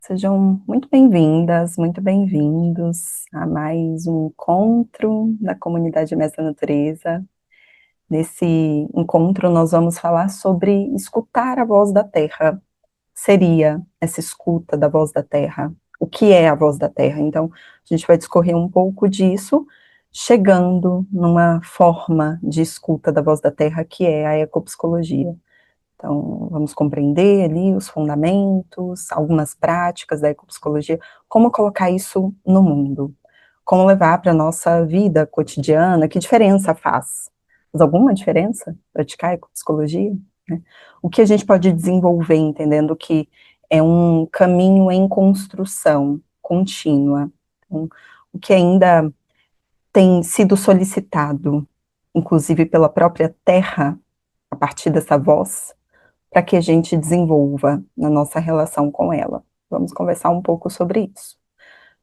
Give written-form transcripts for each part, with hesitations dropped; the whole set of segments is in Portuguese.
Sejam muito bem-vindas, muito bem-vindos a mais um encontro da comunidade Mestra Natureza. Nesse encontro, nós vamos falar sobre escutar a voz da Terra. Seria essa escuta da voz da Terra? O que é a voz da Terra? Então, a gente vai discorrer um pouco disso, chegando numa forma de escuta da voz da Terra, que é a ecopsicologia. Então, vamos compreender ali os fundamentos, algumas práticas da ecopsicologia, como colocar isso no mundo, como levar para a nossa vida cotidiana, que diferença faz? Faz alguma diferença praticar ecopsicologia? Né? O que a gente pode desenvolver, entendendo que é um caminho em construção contínua, então, o que ainda tem sido solicitado, inclusive pela própria terra, a partir dessa voz, para que a gente desenvolva na nossa relação com ela. Vamos conversar um pouco sobre isso.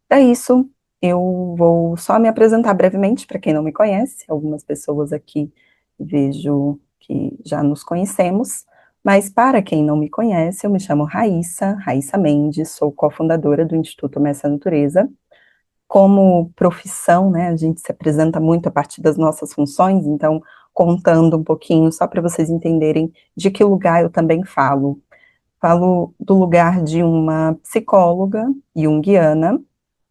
Para isso, eu vou só me apresentar brevemente, para quem não me conhece, algumas pessoas aqui vejo que já nos conhecemos, mas para quem não me conhece, eu me chamo Raíssa Mendes, sou cofundadora do Instituto Mestra Natureza. Como profissão, né, a gente se apresenta muito a partir das nossas funções, então, contando um pouquinho, só para vocês entenderem de que lugar eu também falo. Falo do lugar de uma psicóloga junguiana,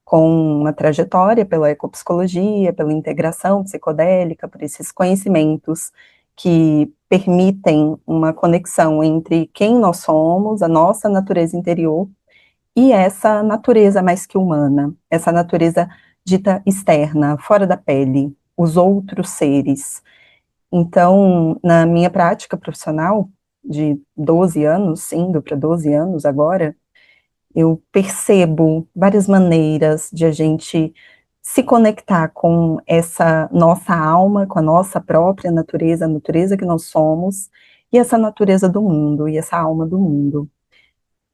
com uma trajetória pela ecopsicologia, pela integração psicodélica, por esses conhecimentos que permitem uma conexão entre quem nós somos, a nossa natureza interior, e essa natureza mais que humana, essa natureza dita externa, fora da pele, os outros seres. Então, na minha prática profissional, de 12 anos, indo para 12 anos agora, eu percebo várias maneiras de a gente se conectar com essa nossa alma, com a nossa própria natureza, a natureza que nós somos, e essa natureza do mundo, e essa alma do mundo.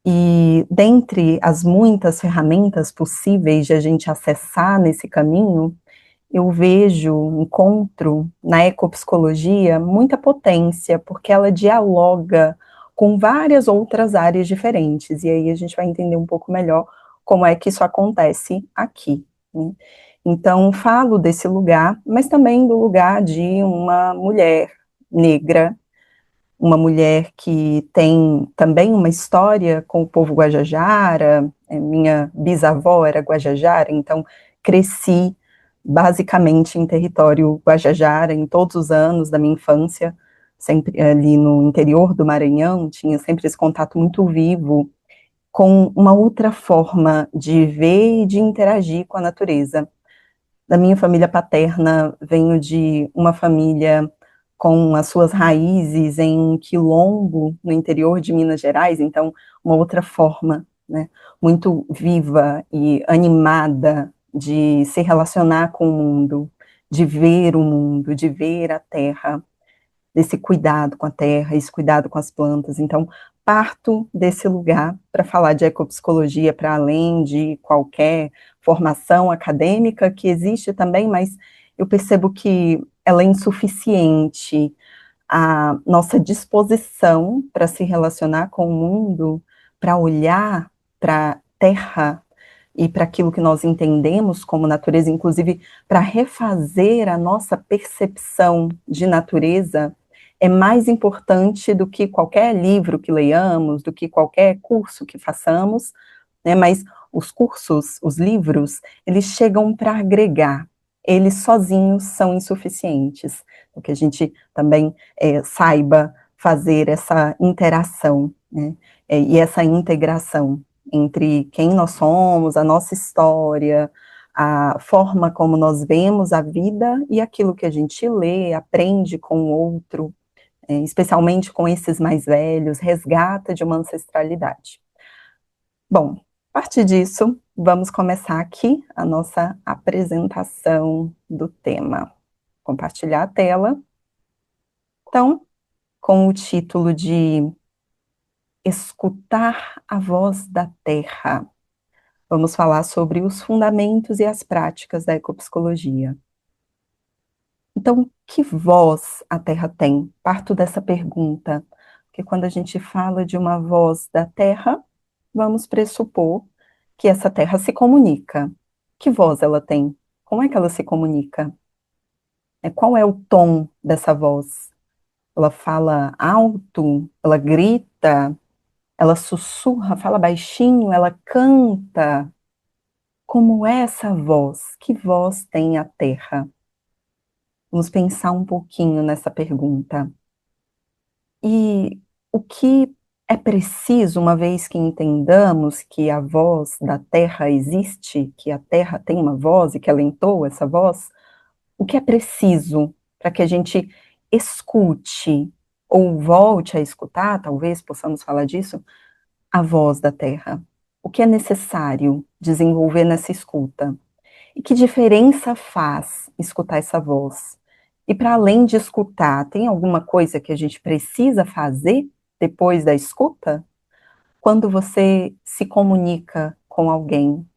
E dentre as muitas ferramentas possíveis de a gente acessar nesse caminho, eu vejo, encontro na ecopsicologia muita potência, porque ela dialoga com várias outras áreas diferentes, e aí a gente vai entender um pouco melhor como é que isso acontece aqui, né? Então, falo desse lugar, mas também do lugar de uma mulher negra, uma mulher que tem também uma história com o povo Guajajara. Minha bisavó era Guajajara, então cresci basicamente em território Guajajara, em todos os anos da minha infância, sempre ali no interior do Maranhão, tinha sempre esse contato muito vivo com uma outra forma de ver e de interagir com a natureza. Da minha família paterna, venho de uma família com as suas raízes em um quilombo no interior de Minas Gerais, então uma outra forma, né, muito viva e animada de se relacionar com o mundo, de ver o mundo, de ver a terra, desse cuidado com a terra, esse cuidado com as plantas. Então, parto desse lugar para falar de ecopsicologia para além de qualquer formação acadêmica que existe também, mas eu percebo que ela é insuficiente. A nossa disposição para se relacionar com o mundo, para olhar para a terra e para aquilo que nós entendemos como natureza, inclusive para refazer a nossa percepção de natureza, é mais importante do que qualquer livro que leiamos, do que qualquer curso que façamos, né? Mas os cursos, os livros, eles chegam para agregar, eles sozinhos são insuficientes. Então, que a gente também saiba fazer essa interação, né? E essa integração entre quem nós somos, a nossa história, a forma como nós vemos a vida e aquilo que a gente lê, aprende com o outro, especialmente com esses mais velhos, resgata de uma ancestralidade. Bom, a partir disso, vamos começar aqui a nossa apresentação do tema. Compartilhar a tela. Então, com o título de Escutar a Voz da Terra, vamos falar sobre os fundamentos e as práticas da ecopsicologia. Então, que voz a Terra tem? Parto dessa pergunta, porque quando a gente fala de uma voz da Terra, vamos pressupor que essa terra se comunica. Que voz ela tem? Como é que ela se comunica? Qual é o tom dessa voz? Ela fala alto? Ela grita? Ela sussurra? Fala baixinho? Ela canta? Como é essa voz? Que voz tem a terra? Vamos pensar um pouquinho nessa pergunta. E o que é preciso, uma vez que entendamos que a voz da terra existe, que a terra tem uma voz e que ela entoa essa voz, o que é preciso para que a gente escute ou volte a escutar, talvez possamos falar disso, a voz da terra? O que é necessário desenvolver nessa escuta? E que diferença faz escutar essa voz? E para além de escutar, tem alguma coisa que a gente precisa fazer depois da escuta? Quando você se comunica com alguém,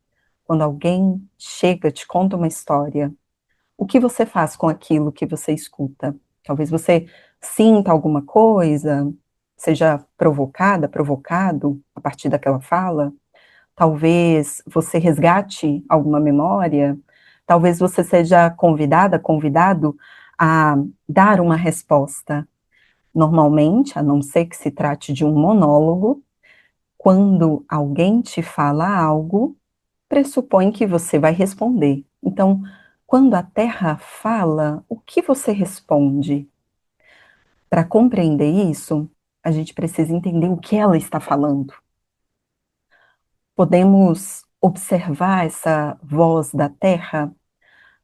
quando alguém chega, te conta uma história, o que você faz com aquilo que você escuta? Talvez você sinta alguma coisa, seja provocada, provocado a partir daquela fala. Talvez você resgate alguma memória, talvez você seja convidada, convidado a dar uma resposta. Normalmente, a não ser que se trate de um monólogo, quando alguém te fala algo, pressupõe que você vai responder. Então, quando a Terra fala, o que você responde? Para compreender isso, a gente precisa entender o que ela está falando. Podemos observar essa voz da Terra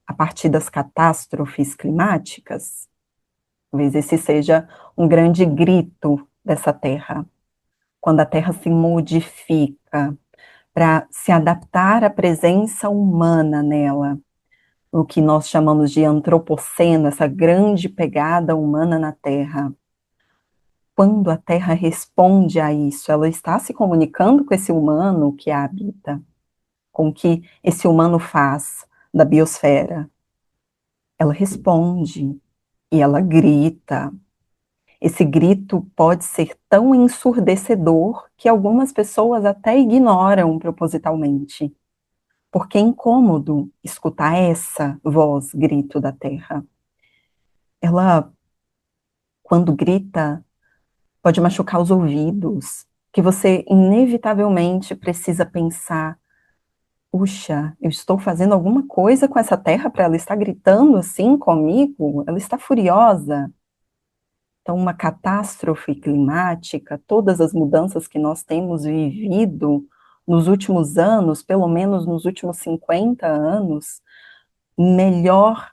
a partir das catástrofes climáticas? Talvez esse seja um grande grito dessa Terra, quando a Terra se modifica para se adaptar à presença humana nela, o que nós chamamos de antropoceno, essa grande pegada humana na Terra. Quando a Terra responde a isso, ela está se comunicando com esse humano que a habita, com o que esse humano faz da biosfera. Ela responde e ela grita. Esse grito pode ser tão ensurdecedor que algumas pessoas até ignoram propositalmente, porque é incômodo escutar essa voz, grito da terra. Ela, quando grita, pode machucar os ouvidos, que você inevitavelmente precisa pensar: puxa, eu estou fazendo alguma coisa com essa terra para ela estar gritando assim comigo? Ela está furiosa. Então, uma catástrofe climática, todas as mudanças que nós temos vivido nos últimos anos, pelo menos nos últimos 50 anos, melhor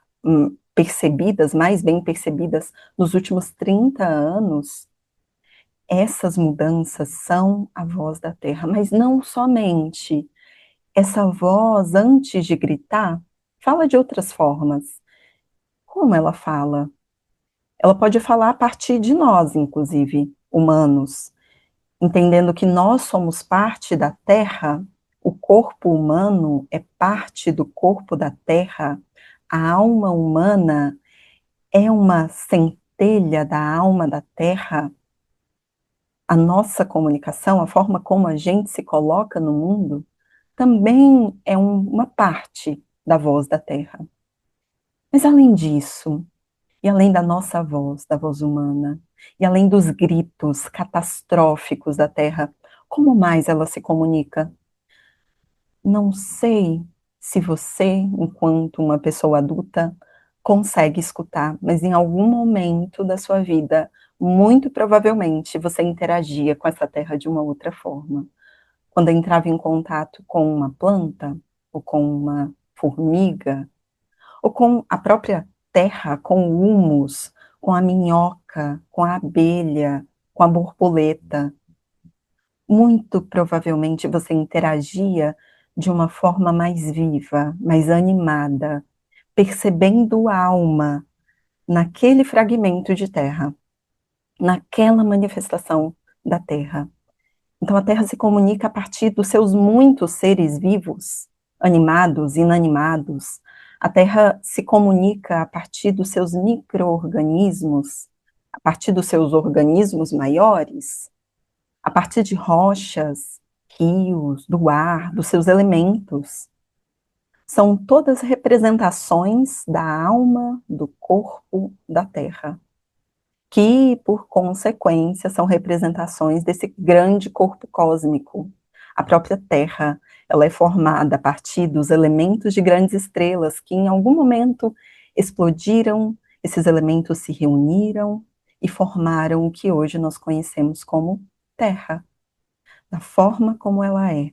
percebidas, mais bem percebidas nos últimos 30 anos, essas mudanças são a voz da Terra, mas não somente. Essa voz, antes de gritar, fala de outras formas. Como ela fala? Ela pode falar a partir de nós, inclusive, humanos, entendendo que nós somos parte da Terra, o corpo humano é parte do corpo da Terra, a alma humana é uma centelha da alma da Terra, a nossa comunicação, a forma como a gente se coloca no mundo, também é uma parte da voz da Terra. Mas além disso, e além da nossa voz, da voz humana, e além dos gritos catastróficos da Terra, como mais ela se comunica? Não sei se você, enquanto uma pessoa adulta, consegue escutar, mas em algum momento da sua vida, muito provavelmente você interagia com essa terra de uma outra forma. Quando entrava em contato com uma planta, ou com uma formiga, ou com a própria terra, com o humus, com a minhoca, com a abelha, com a borboleta, muito provavelmente você interagia de uma forma mais viva, mais animada, percebendo a alma naquele fragmento de terra, naquela manifestação da terra. Então a terra se comunica a partir dos seus muitos seres vivos, animados, inanimados. A terra se comunica a partir dos seus micro-organismos, a partir dos seus organismos maiores, a partir de rochas, rios, do ar, dos seus elementos. São todas representações da alma, do corpo, da terra, que, por consequência, são representações desse grande corpo cósmico. A própria Terra, ela é formada a partir dos elementos de grandes estrelas que, em algum momento, explodiram, esses elementos se reuniram e formaram o que hoje nós conhecemos como Terra, da forma como ela é,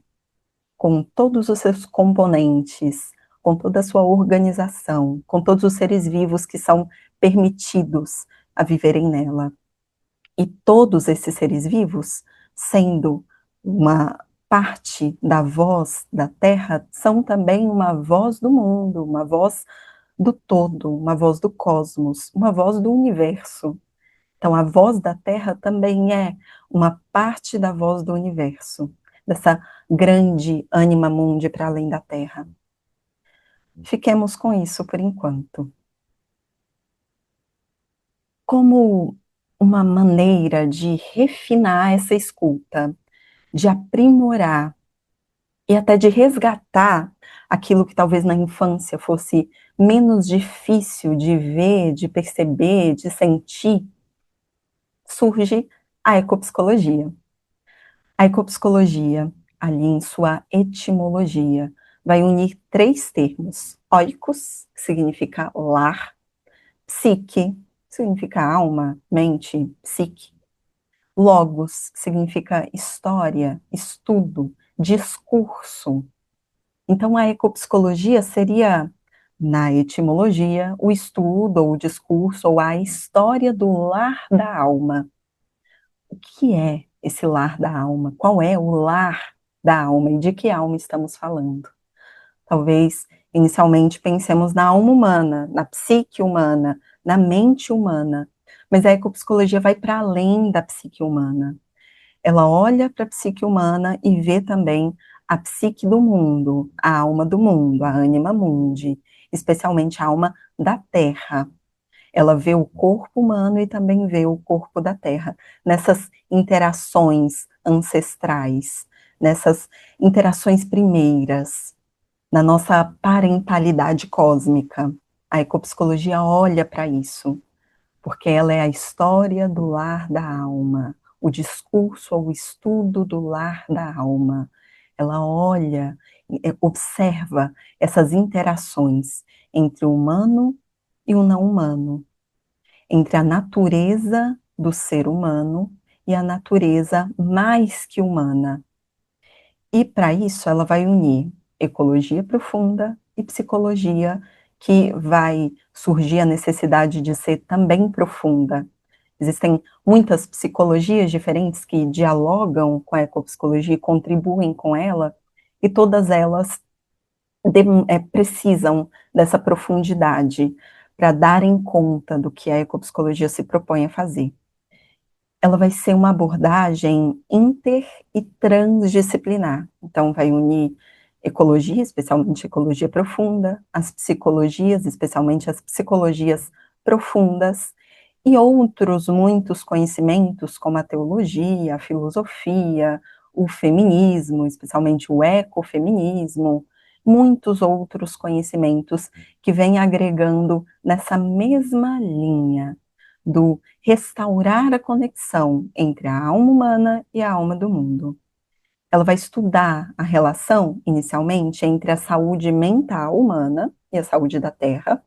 com todos os seus componentes, com toda a sua organização, com todos os seres vivos que são permitidos a viverem nela. E todos esses seres vivos, sendo uma parte da voz da Terra, são também uma voz do mundo, uma voz do todo, uma voz do cosmos, uma voz do universo. Então, a voz da Terra também é uma parte da voz do universo, dessa grande anima mundi para além da Terra. Fiquemos com isso por enquanto. Como uma maneira de refinar essa escuta, de aprimorar e até de resgatar aquilo que talvez na infância fosse menos difícil de ver, de perceber, de sentir, surge a ecopsicologia. A ecopsicologia, ali em sua etimologia, vai unir três termos: oikos, que significa lar, psique, que significa alma, mente, psique, logos, que significa história, estudo, discurso. Então, a ecopsicologia seria, na etimologia, o estudo, ou o discurso, ou a história do lar da alma. O que é esse lar da alma? Qual é o lar da alma? E de que alma estamos falando? Talvez, inicialmente, pensemos na alma humana, na psique humana, na mente humana. Mas a ecopsicologia vai para além da psique humana. Ela olha para a psique humana e vê também a psique do mundo, a alma do mundo, a anima mundi, especialmente a alma da terra. Ela vê o corpo humano e também vê o corpo da terra, nessas interações ancestrais, nessas interações primeiras, na nossa parentalidade cósmica. A ecopsicologia olha para isso, porque ela é a história do lar da alma, o discurso ou o estudo do lar da alma. Ela olha, observa essas interações entre o humano e o não humano, entre a natureza do ser humano e a natureza mais que humana. E para isso ela vai unir ecologia profunda e psicologia, que vai surgir a necessidade de ser também profunda. Existem muitas psicologias diferentes que dialogam com a ecopsicologia e contribuem com ela, e todas elas precisam dessa profundidade para darem conta do que a ecopsicologia se propõe a fazer. Ela vai ser uma abordagem inter e transdisciplinar. Então, vai unir ecologia, especialmente ecologia profunda, as psicologias, especialmente as psicologias profundas, e outros muitos conhecimentos, como a teologia, a filosofia, o feminismo, especialmente o ecofeminismo, muitos outros conhecimentos que vêm agregando nessa mesma linha do restaurar a conexão entre a alma humana e a alma do mundo. Ela vai estudar a relação, inicialmente, entre a saúde mental humana e a saúde da Terra,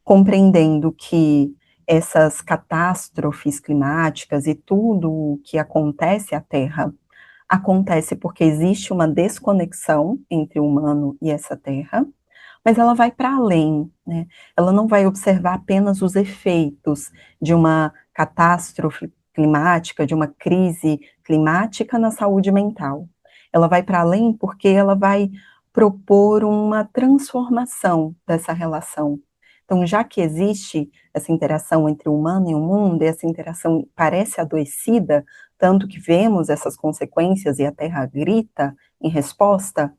compreendendo que essas catástrofes climáticas e tudo o que acontece à Terra acontece porque existe uma desconexão entre o humano e essa Terra, mas ela vai para além, né? Ela não vai observar apenas os efeitos de uma catástrofe climática, de uma crise climática na saúde mental. Ela vai para além porque ela vai propor uma transformação dessa relação. Então, já que existe essa interação entre o humano e o mundo, e essa interação parece adoecida, tanto que vemos essas consequências e a Terra grita em resposta,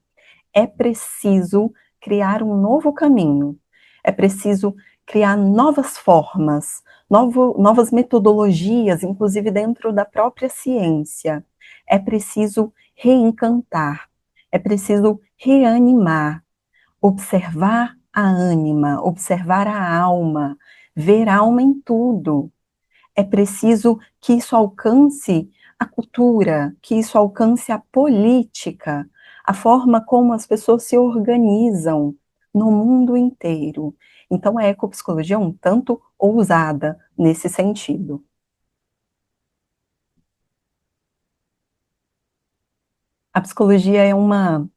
é preciso criar um novo caminho, é preciso criar novas formas, novas metodologias, inclusive dentro da própria ciência. É preciso reencantar, é preciso reanimar, observar a ânima, observar a alma, ver a alma em tudo. É preciso que isso alcance a cultura, que isso alcance a política, a forma como as pessoas se organizam no mundo inteiro. Então, a ecopsicologia é um tanto ousada nesse sentido. A psicologia é uma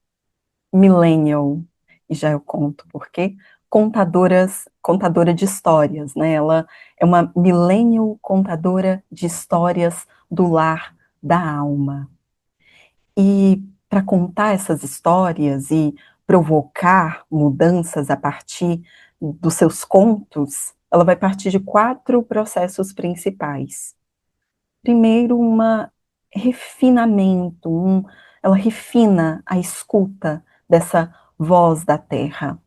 millennial, e já eu conto por quê, contadora de histórias, né? Ela é uma millennial contadora de histórias do lar, da alma. E para contar essas histórias e provocar mudanças a partir dos seus contos, ela vai partir de 4 processos principais. Primeiro, refinamento, ela refina a escuta dessa voz da terra,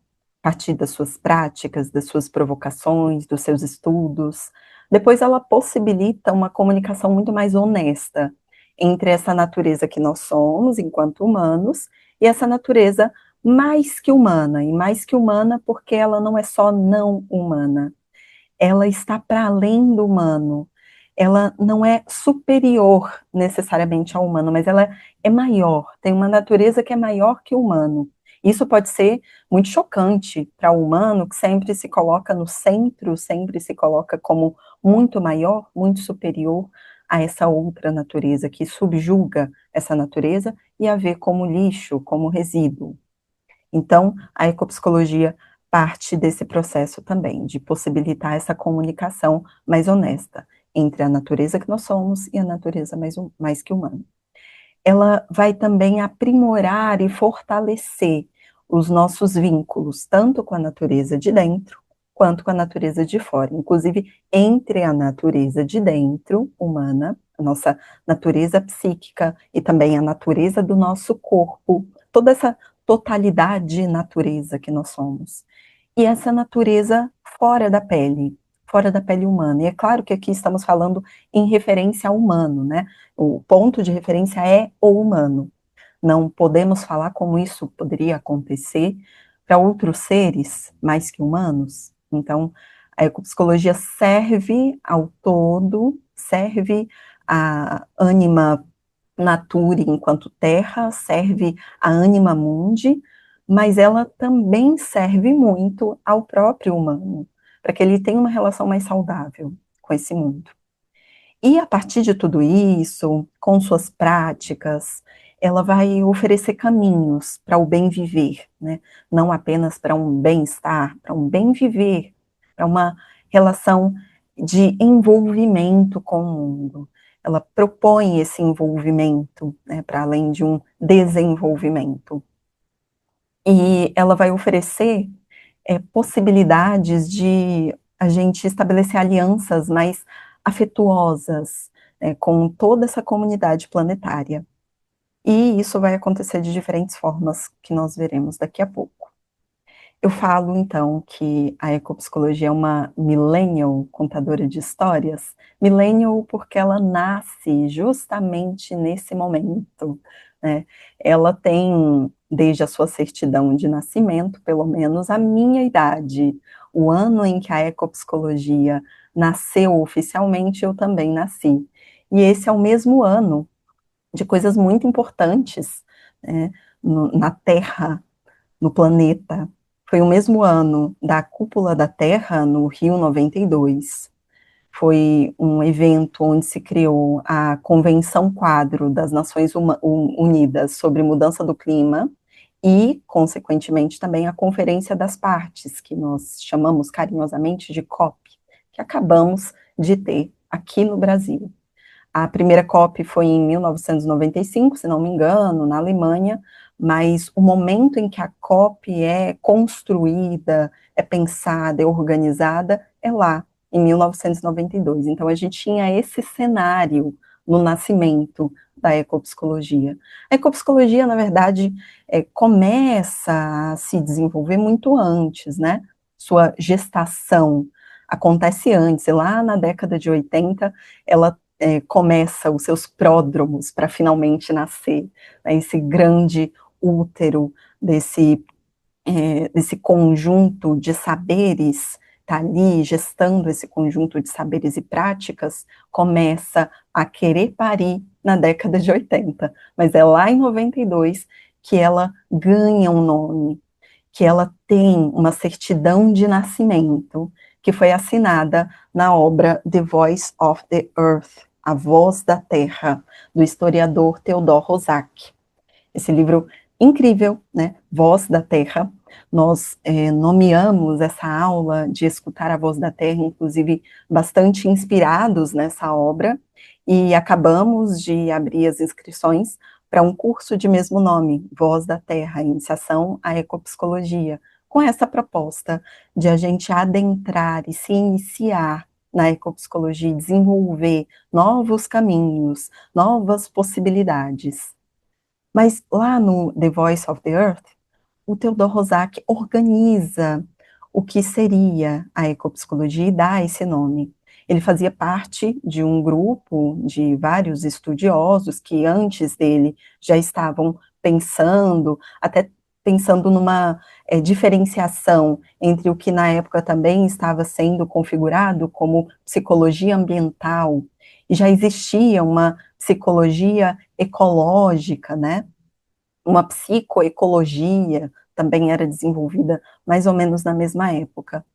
a partir das suas práticas, das suas provocações, dos seus estudos. Depois, ela possibilita uma comunicação muito mais honesta entre essa natureza que nós somos, enquanto humanos, e essa natureza mais que humana, e mais que humana porque ela não é só não humana, ela está para além do humano. Ela não é superior necessariamente ao humano, mas ela é maior, tem uma natureza que é maior que o humano. Isso pode ser muito chocante para o humano, que sempre se coloca no centro, sempre se coloca como muito maior, muito superior a essa outra natureza, que subjuga essa natureza e a vê como lixo, como resíduo. Então, a ecopsicologia parte desse processo também, de possibilitar essa comunicação mais honesta entre a natureza que nós somos e a natureza mais que humana. Ela vai também aprimorar e fortalecer os nossos vínculos, tanto com a natureza de dentro, quanto com a natureza de fora, inclusive entre a natureza de dentro, humana, a nossa natureza psíquica e também a natureza do nosso corpo, toda essa totalidade de natureza que nós somos. E essa natureza fora da pele humana. E é claro que aqui estamos falando em referência ao humano, né? O ponto de referência é o humano. Não podemos falar como isso poderia acontecer para outros seres mais que humanos. Então, a ecopsicologia serve ao todo, serve à anima nature enquanto terra, serve à anima mundi, mas ela também serve muito ao próprio humano, para que ele tenha uma relação mais saudável com esse mundo. E a partir de tudo isso, com suas práticas, ela vai oferecer caminhos para o bem viver, né? Não apenas para um bem-estar, para um bem viver, para uma relação de envolvimento com o mundo. Ela propõe esse envolvimento, né, para além de um desenvolvimento. E ela vai oferecer possibilidades de a gente estabelecer alianças mais afetuosas, com toda essa comunidade planetária. E isso vai acontecer de diferentes formas que nós veremos daqui a pouco. Eu falo, então, que a ecopsicologia é uma millennial contadora de histórias. Millennial porque ela nasce justamente nesse momento, né? Ela tem, desde a sua certidão de nascimento, pelo menos a minha idade. O ano em que a ecopsicologia nasceu oficialmente, eu também nasci. E esse é o mesmo ano de coisas muito importantes, né, na Terra, no planeta. Foi o mesmo ano da cúpula da Terra, no Rio 92. Foi um evento onde se criou a Convenção Quadro das Nações Unidas sobre Mudança do Clima e, consequentemente, também a Conferência das Partes, que nós chamamos carinhosamente de COP, que acabamos de ter aqui no Brasil. A primeira COP foi em 1995, se não me engano, na Alemanha, mas o momento em que a COP é construída, é pensada, é organizada, é lá, em 1992. Então, a gente tinha esse cenário no nascimento da ecopsicologia. A ecopsicologia, na verdade, começa a se desenvolver muito antes, né? Sua gestação acontece antes, e lá na década de 80, ela começa os seus pródromos para finalmente nascer, né, esse grande útero desse conjunto de saberes, está ali gestando esse conjunto de saberes e práticas, começa a querer parir na década de 80, mas é lá em 92 que ela ganha um nome, que ela tem uma certidão de nascimento, que foi assinada na obra The Voice of the Earth, A Voz da Terra, do historiador Theodor Roszak. Esse livro incrível, né? Voz da Terra. Nós nomeamos essa aula de escutar a voz da Terra, inclusive bastante inspirados nessa obra, e acabamos de abrir as inscrições para um curso de mesmo nome, Voz da Terra, Iniciação à Ecopsicologia, com essa proposta de a gente adentrar e se iniciar na ecopsicologia e desenvolver novos caminhos, novas possibilidades. Mas lá no The Voice of the Earth, o Theodor Roszak organiza o que seria a ecopsicologia e dá esse nome. Ele fazia parte de um grupo de vários estudiosos que antes dele já estavam pensando, até pensando numa diferenciação entre o que na época também estava sendo configurado como psicologia ambiental, e já existia uma psicologia ecológica, né? Uma psicoecologia também era desenvolvida mais ou menos na mesma época.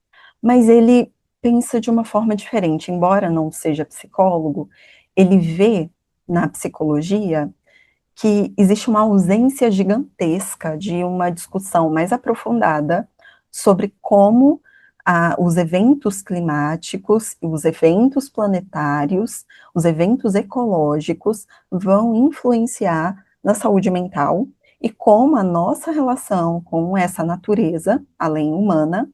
Mas ele pensa de uma forma diferente, embora não seja psicólogo, ele vê na psicologia que existe uma ausência gigantesca de uma discussão mais aprofundada sobre como os eventos climáticos, os eventos planetários, os eventos ecológicos vão influenciar na saúde mental e como a nossa relação com essa natureza, além humana,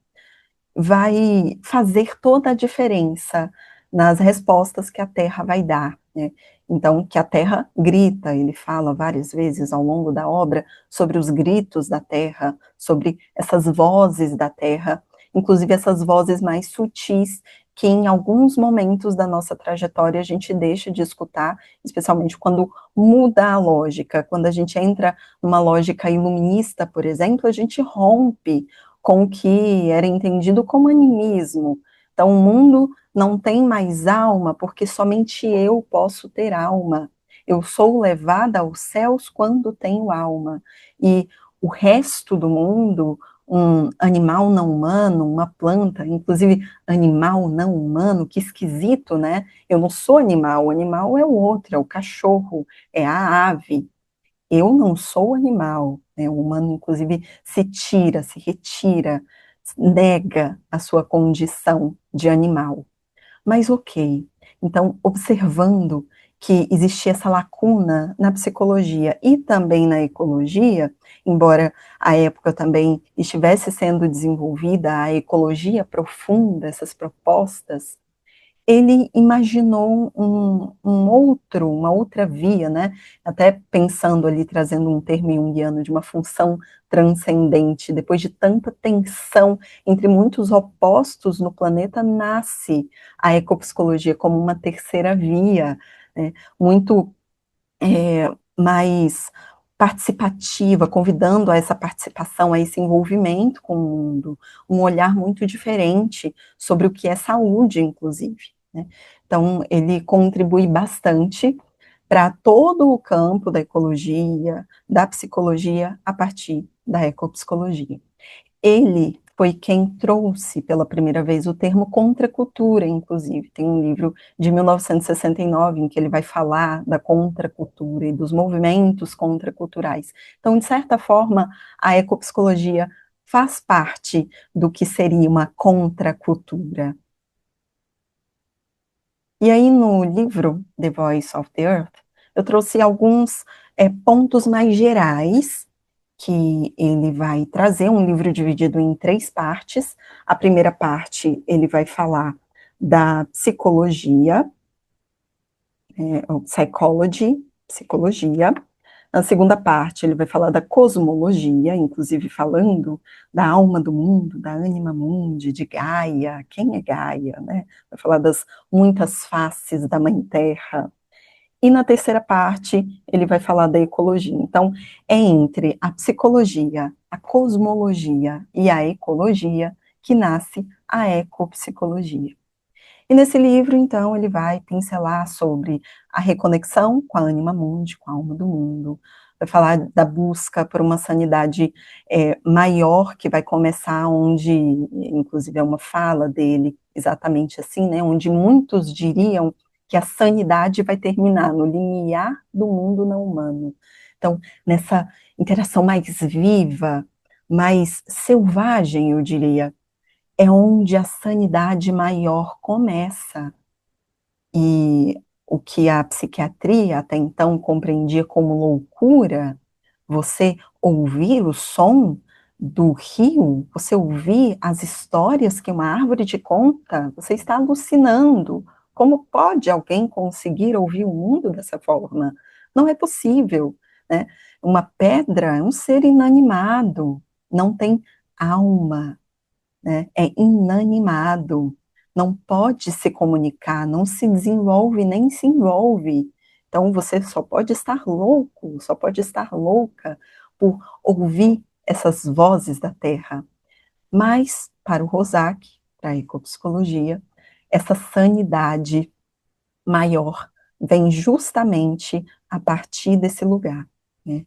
vai fazer toda a diferença nas respostas que a Terra vai dar, né? Então, que a Terra grita, ele fala várias vezes ao longo da obra sobre os gritos da Terra, sobre essas vozes da Terra, inclusive essas vozes mais sutis que em alguns momentos da nossa trajetória a gente deixa de escutar, especialmente quando muda a lógica, quando a gente entra numa lógica iluminista, por exemplo, a gente rompe com o que era entendido como animismo. Então, o mundo não tem mais alma, porque somente eu posso ter alma. Eu sou levada aos céus quando tenho alma. E o resto do mundo, um animal não humano, uma planta, inclusive animal não humano, que esquisito, né? Eu não sou animal, o animal é o outro, é o cachorro, é a ave. Eu não sou animal, né? O humano, inclusive, se tira, se retira, nega a sua condição de animal. Mas ok, então, observando que existia essa lacuna na psicologia e também na ecologia, embora a época também estivesse sendo desenvolvida a ecologia profunda, essas propostas, ele imaginou uma outra via, né? Até pensando ali, trazendo um termo junguiano de uma função transcendente, depois de tanta tensão entre muitos opostos no planeta, nasce a ecopsicologia como uma terceira via, né? Muito mais participativa, convidando a essa participação, a esse envolvimento com o mundo, um olhar muito diferente sobre o que é saúde, inclusive, né? Então, ele contribui bastante para todo o campo da ecologia, da psicologia, a partir da ecopsicologia. Ele foi quem trouxe pela primeira vez o termo contracultura, inclusive. Tem um livro de 1969 em que ele vai falar da contracultura e dos movimentos contraculturais. Então, de certa forma, a ecopsicologia faz parte do que seria uma contracultura. E aí, no livro The Voice of the Earth, eu trouxe alguns pontos mais gerais que ele vai trazer, um livro dividido em 3 partes. A primeira parte, ele vai falar da psicologia, psychology, psicologia. Na segunda parte, ele vai falar da cosmologia, inclusive falando da alma do mundo, da anima mundi, de Gaia, quem é Gaia, né? Vai falar das muitas faces da Mãe Terra. E na terceira parte, ele vai falar da ecologia. Então, é entre a psicologia, a cosmologia e a ecologia que nasce a ecopsicologia. E nesse livro, então, ele vai pincelar sobre a reconexão com a anima mundi, com a alma do mundo, vai falar da busca por uma sanidade maior, que vai começar onde, inclusive é uma fala dele, exatamente assim, né, onde muitos diriam que a sanidade vai terminar no limiar do mundo não humano. Então, nessa interação mais viva, mais selvagem, eu diria, é onde a sanidade maior começa. E o que a psiquiatria até então compreendia como loucura, você ouvir o som do rio, você ouvir as histórias que uma árvore te conta, você está alucinando. Como pode alguém conseguir ouvir o mundo dessa forma? Não é possível, né? Uma pedra é um ser inanimado, não tem alma, né? É inanimado, não pode se comunicar, não se desenvolve nem se envolve. Então você só pode estar louco, só pode estar louca por ouvir essas vozes da terra. Mas, para o Rosac, para a ecopsicologia, essa sanidade maior vem justamente a partir desse lugar, né?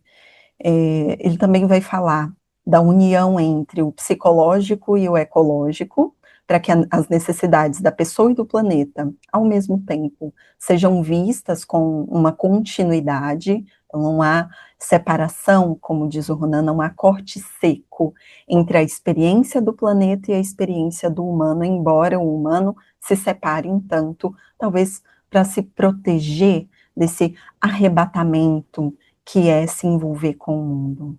Ele também vai falar da união entre o psicológico e o ecológico, para que as necessidades da pessoa e do planeta, ao mesmo tempo, sejam vistas com uma continuidade, não há separação, como diz o Ronan, não há corte seco entre a experiência do planeta e a experiência do humano, embora o humano se separe em tanto, talvez para se proteger desse arrebatamento que é se envolver com o mundo.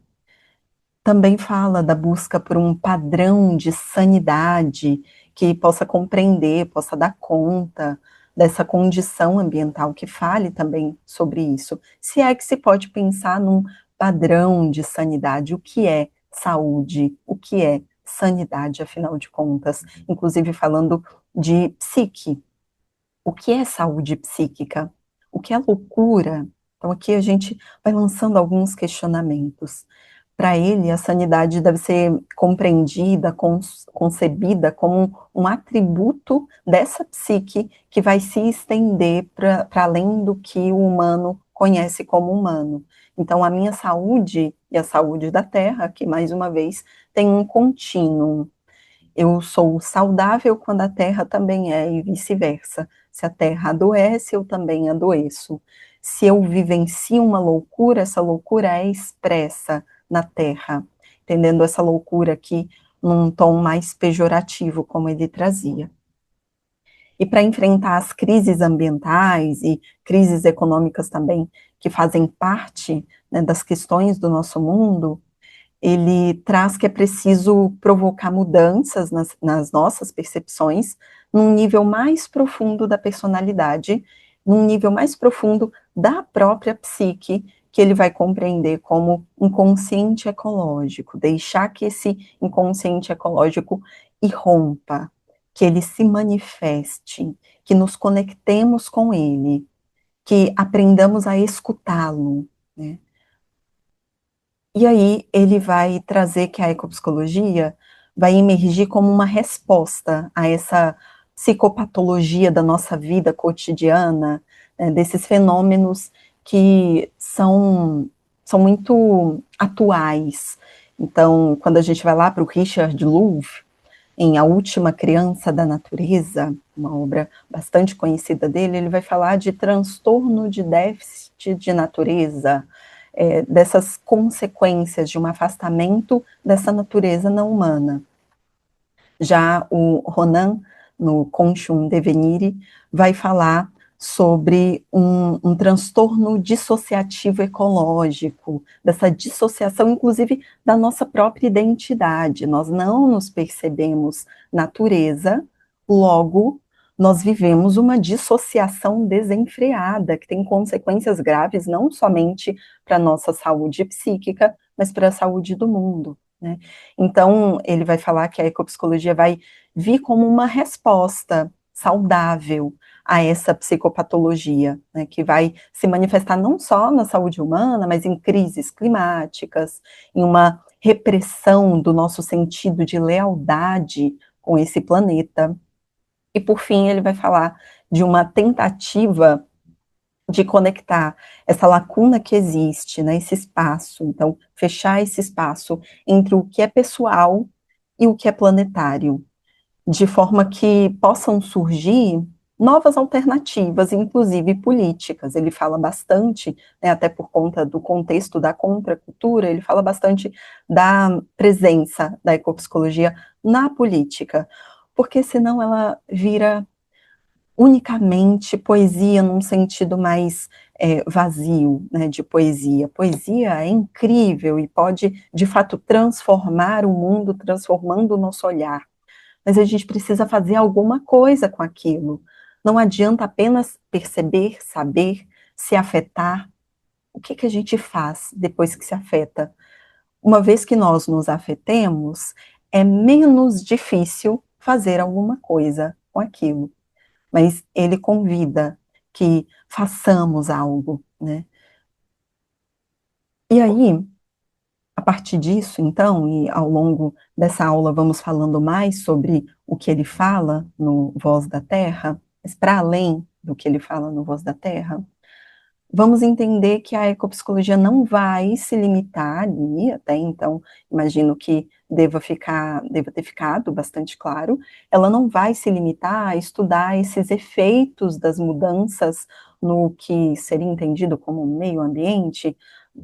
Também fala da busca por um padrão de sanidade que possa compreender, possa dar conta dessa condição ambiental, que fale também sobre isso. Se é que se pode pensar num padrão de sanidade, o que é saúde, o que é sanidade, afinal de contas, inclusive falando de psique, o que é saúde psíquica? O que é loucura? Então, aqui a gente vai lançando alguns questionamentos. Para ele, a sanidade deve ser compreendida, concebida como um atributo dessa psique que vai se estender para além do que o humano conhece como humano. Então, a minha saúde e a saúde da Terra, que mais uma vez tem um contínuo. Eu sou saudável quando a terra também é, e vice-versa. Se a terra adoece, eu também adoeço. Se eu vivencio uma loucura, essa loucura é expressa na terra, entendendo essa loucura aqui num tom mais pejorativo, como ele trazia. E para enfrentar as crises ambientais e crises econômicas também, que fazem parte, né, das questões do nosso mundo, ele traz que é preciso provocar mudanças nas nossas percepções, num nível mais profundo da personalidade, num nível mais profundo da própria psique, que ele vai compreender como inconsciente ecológico, deixar que esse inconsciente ecológico irrompa, que ele se manifeste, que nos conectemos com ele, que aprendamos a escutá-lo, né? E aí ele vai trazer que a ecopsicologia vai emergir como uma resposta a essa psicopatologia da nossa vida cotidiana, né, desses fenômenos que são muito atuais. Então, quando a gente vai lá para o Richard Louv, em A Última Criança da Natureza, uma obra bastante conhecida dele, ele vai falar de transtorno de déficit de natureza, dessas consequências de um afastamento dessa natureza não humana. Já o Ronan, no Conscium Devenire, vai falar sobre um transtorno dissociativo ecológico, dessa dissociação, inclusive, da nossa própria identidade. Nós não nos percebemos natureza, logo nós vivemos uma dissociação desenfreada, que tem consequências graves não somente para a nossa saúde psíquica, mas para a saúde do mundo, né? Então, ele vai falar que a ecopsicologia vai vir como uma resposta saudável a essa psicopatologia, né, que vai se manifestar não só na saúde humana, mas em crises climáticas, em uma repressão do nosso sentido de lealdade com esse planeta. E, por fim, ele vai falar de uma tentativa de conectar essa lacuna que existe, né, esse espaço, então, fechar esse espaço entre o que é pessoal e o que é planetário, de forma que possam surgir novas alternativas, inclusive políticas. Ele fala bastante, né, até por conta do contexto da contracultura, ele fala bastante da presença da ecopsicologia na política, porque senão ela vira unicamente poesia num sentido mais vazio, né, de poesia. Poesia é incrível e pode, de fato, transformar o mundo, transformando o nosso olhar. Mas a gente precisa fazer alguma coisa com aquilo. Não adianta apenas perceber, saber, se afetar. O que que a gente faz depois que se afeta? Uma vez que nós nos afetemos, é menos difícil fazer alguma coisa com aquilo. Mas ele convida que façamos algo, né? E aí, a partir disso, então, e ao longo dessa aula vamos falando mais sobre o que ele fala no Voz da Terra, mas para além do que ele fala no Voz da Terra, vamos entender que a ecopsicologia não vai se limitar ali, até então, imagino que deva ter ficado bastante claro, ela não vai se limitar a estudar esses efeitos das mudanças no que seria entendido como meio ambiente,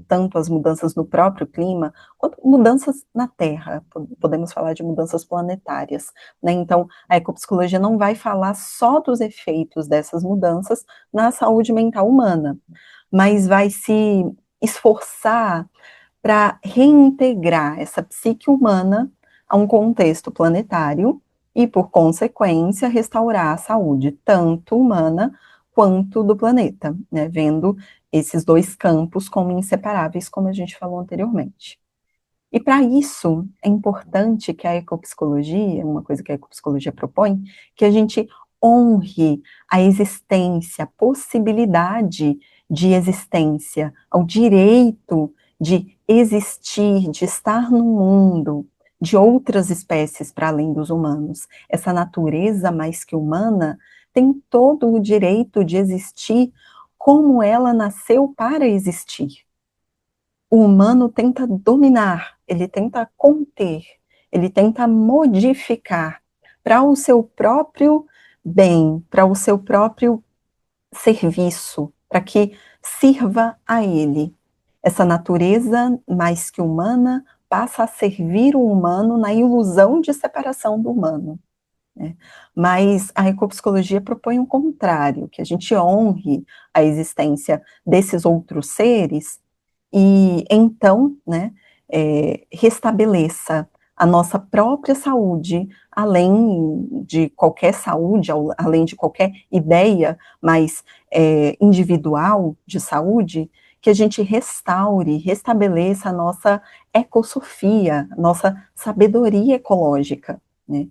tanto as mudanças no próprio clima, quanto mudanças na Terra, podemos falar de mudanças planetárias, né? Então, a ecopsicologia não vai falar só dos efeitos dessas mudanças na saúde mental humana, mas vai se esforçar para reintegrar essa psique humana a um contexto planetário e, por consequência, restaurar a saúde tanto humana quanto do planeta, né, vendo esses dois campos como inseparáveis, como a gente falou anteriormente. E para isso é importante que a ecopsicologia, uma coisa que a ecopsicologia propõe, que a gente honre a existência, a possibilidade de existência, ao direito de existir, de estar no mundo, de outras espécies para além dos humanos. Essa natureza mais que humana tem todo o direito de existir como ela nasceu para existir. O humano tenta dominar, ele tenta conter, ele tenta modificar para o seu próprio bem, para o seu próprio serviço, para que sirva a ele. Essa natureza mais que humana passa a servir o humano na ilusão de separação do humano, né? Mas a ecopsicologia propõe o contrário, que a gente honre a existência desses outros seres e então, né, restabeleça a nossa própria saúde, além de qualquer saúde, além de qualquer ideia mais individual de saúde, que a gente restaure, restabeleça a nossa ecossofia, nossa sabedoria ecológica, né?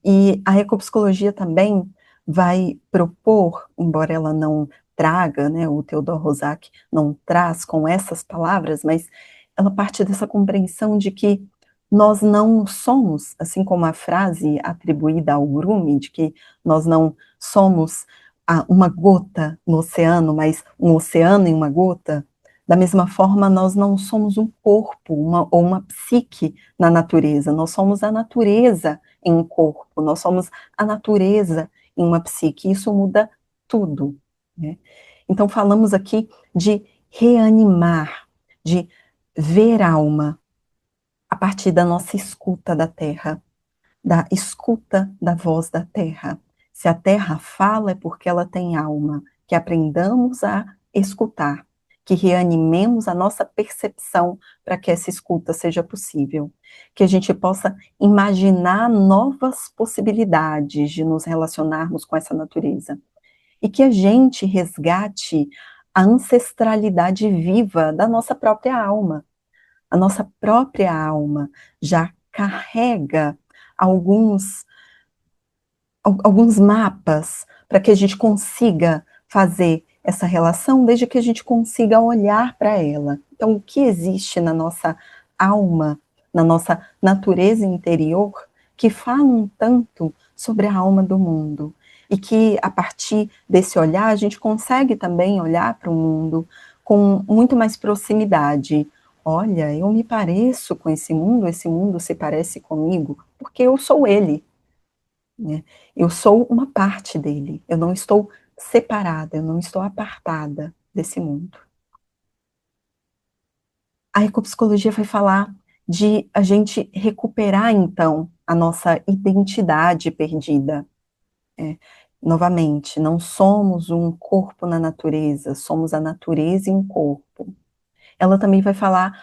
E a ecopsicologia também vai propor, embora ela não traga, né, o Theodor Rosak não traz com essas palavras, mas ela parte dessa compreensão de que nós não somos, assim como a frase atribuída ao Rumi, de que nós não somos uma gota no oceano, mas um oceano em uma gota, da mesma forma nós não somos um corpo ou uma psique na natureza, nós somos a natureza em um corpo, nós somos a natureza em uma psique, isso muda tudo, né? Então falamos aqui de reanimar, de ver alma a partir da nossa escuta da terra, da escuta da voz da terra. Se a terra fala é porque ela tem alma, que aprendamos a escutar, que reanimemos a nossa percepção para que essa escuta seja possível, que a gente possa imaginar novas possibilidades de nos relacionarmos com essa natureza, e que a gente resgate a ancestralidade viva da nossa própria alma. A nossa própria alma já carrega alguns alguns mapas para que a gente consiga fazer essa relação, desde que a gente consiga olhar para ela. Então, o que existe na nossa alma, na nossa natureza interior, que fala um tanto sobre a alma do mundo, e que a partir desse olhar a gente consegue também olhar para o mundo com muito mais proximidade. Olha, eu me pareço com esse mundo se parece comigo, porque eu sou ele, né? Eu sou uma parte dele, eu não estou separada, eu não estou apartada desse mundo. A ecopsicologia vai falar de a gente recuperar, então, a nossa identidade perdida. É, novamente, não somos um corpo na natureza, somos a natureza em um corpo. Ela também vai falar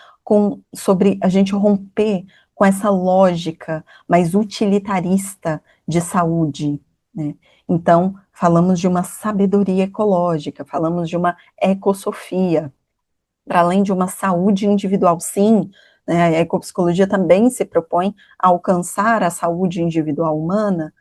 sobre a gente romper com essa lógica mais utilitarista de saúde, né? Então, falamos de uma sabedoria ecológica, falamos de uma ecossofia, para além de uma saúde individual, sim, né, a ecopsicologia também se propõe a alcançar a saúde individual humana,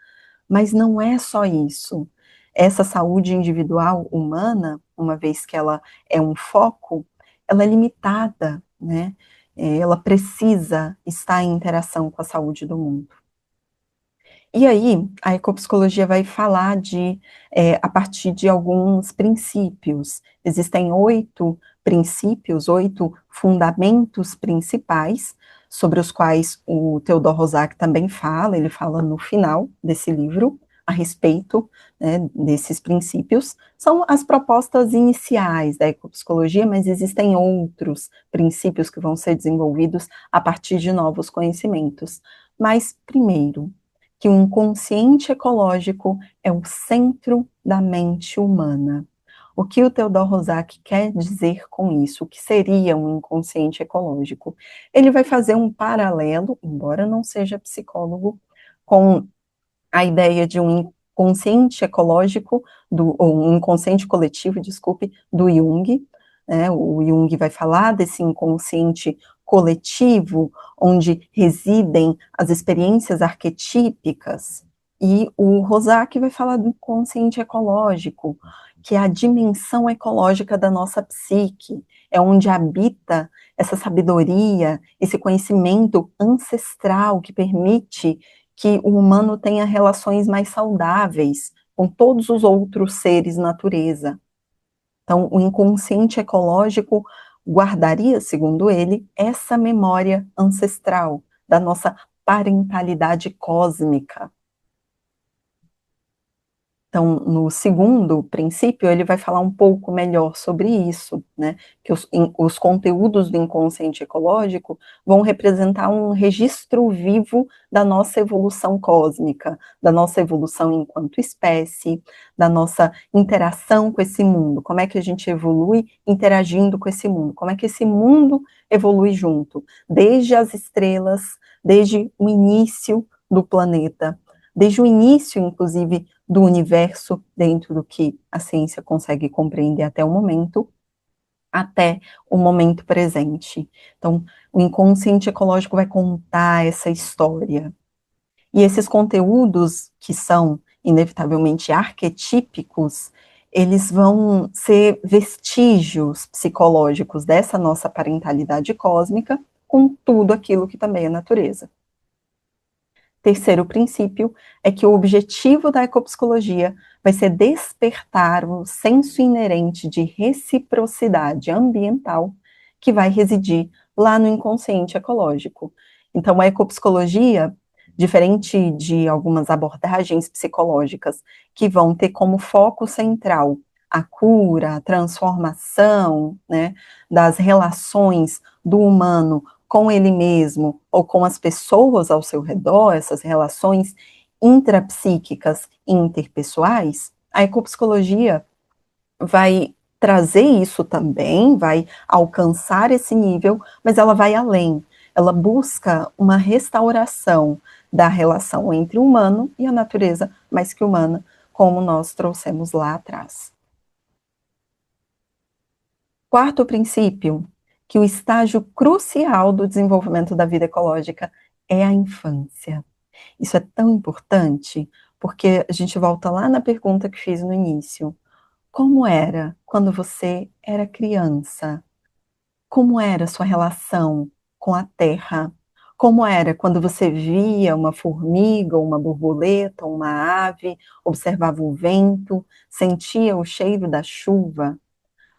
mas não é só isso. Essa saúde individual humana, uma vez que ela é um foco, ela é limitada, né? Ela precisa estar em interação com a saúde do mundo. E aí, a ecopsicologia vai falar a partir de alguns princípios. Existem 8 princípios, 8 fundamentos principais, sobre os quais o Theodor Rosak também fala, ele fala no final desse livro, a respeito, né, desses princípios. São as propostas iniciais da ecopsicologia, mas existem outros princípios que vão ser desenvolvidos a partir de novos conhecimentos. Mas, primeiro, que o inconsciente ecológico é o centro da mente humana. O que o Theodor Rosak quer dizer com isso? O que seria um inconsciente ecológico? Ele vai fazer um paralelo, embora não seja psicólogo, com a ideia de um inconsciente ecológico, ou um inconsciente coletivo, desculpe, do Jung, né? O Jung vai falar desse inconsciente coletivo, onde residem as experiências arquetípicas, e o Rosak vai falar do inconsciente ecológico, que é a dimensão ecológica da nossa psique, é onde habita essa sabedoria, esse conhecimento ancestral que permite que o humano tenha relações mais saudáveis com todos os outros seres natureza. Então, o inconsciente ecológico guardaria, segundo ele, essa memória ancestral da nossa parentalidade cósmica. Então, no segundo princípio, ele vai falar um pouco melhor sobre isso, né? Que os conteúdos do inconsciente ecológico vão representar um registro vivo da nossa evolução cósmica, da nossa evolução enquanto espécie, da nossa interação com esse mundo. Como é que a gente evolui interagindo com esse mundo? Como é que esse mundo evolui junto? Desde as estrelas, desde o início do planeta, desde o início, inclusive, do universo, dentro do que a ciência consegue compreender até o momento, até o momento presente. Então, o inconsciente ecológico vai contar essa história. E esses conteúdos, que são inevitavelmente arquetípicos, eles vão ser vestígios psicológicos dessa nossa parentalidade cósmica, com tudo aquilo que também é natureza. Terceiro princípio é que o objetivo da ecopsicologia vai ser despertar o senso inerente de reciprocidade ambiental que vai residir lá no inconsciente ecológico. Então, a ecopsicologia, diferente de algumas abordagens psicológicas que vão ter como foco central a cura, a transformação, né, das relações do humano com ele mesmo ou com as pessoas ao seu redor, essas relações intrapsíquicas e interpessoais, a ecopsicologia vai trazer isso também, vai alcançar esse nível, mas ela vai além. Ela busca uma restauração da relação entre o humano e a natureza mais que humana, como nós trouxemos lá atrás. Quarto princípio, que o estágio crucial do desenvolvimento da vida ecológica é a infância. Isso é tão importante, porque a gente volta lá na pergunta que fiz no início. Como era quando você era criança? Como era a sua relação com a terra? Como era quando você via uma formiga, ou uma borboleta, ou uma ave, observava o vento, sentia o cheiro da chuva?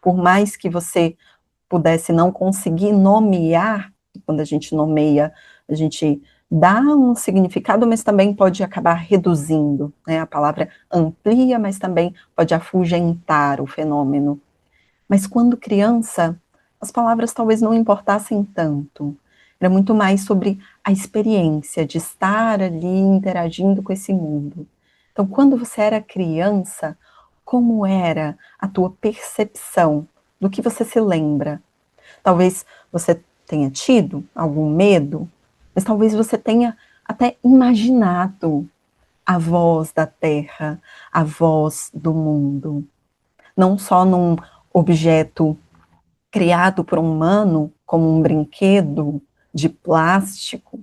Por mais que você pudesse não conseguir nomear, quando a gente nomeia, a gente dá um significado, mas também pode acabar reduzindo, né? A palavra amplia, mas também pode afugentar o fenômeno. Mas quando criança, as palavras talvez não importassem tanto. Era muito mais sobre a experiência de estar ali interagindo com esse mundo. Então, quando você era criança, como era a tua percepção? Do que você se lembra? Talvez você tenha tido algum medo, mas talvez você tenha até imaginado a voz da terra, a voz do mundo. Não só num objeto criado por um humano, como um brinquedo de plástico,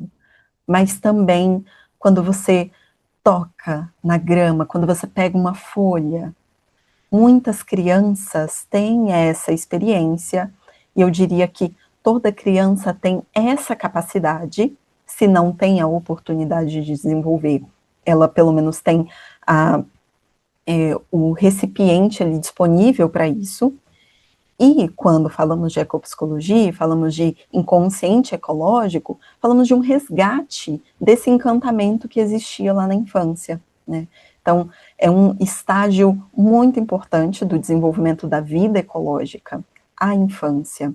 mas também quando você toca na grama, quando você pega uma folha. Muitas crianças têm essa experiência, e eu diria que toda criança tem essa capacidade, se não tem a oportunidade de desenvolver, ela pelo menos tem a, o recipiente ali disponível para isso. E quando falamos de ecopsicologia, falamos de inconsciente ecológico, falamos de um resgate desse encantamento que existia lá na infância, né? Então, é um estágio muito importante do desenvolvimento da vida ecológica, a infância.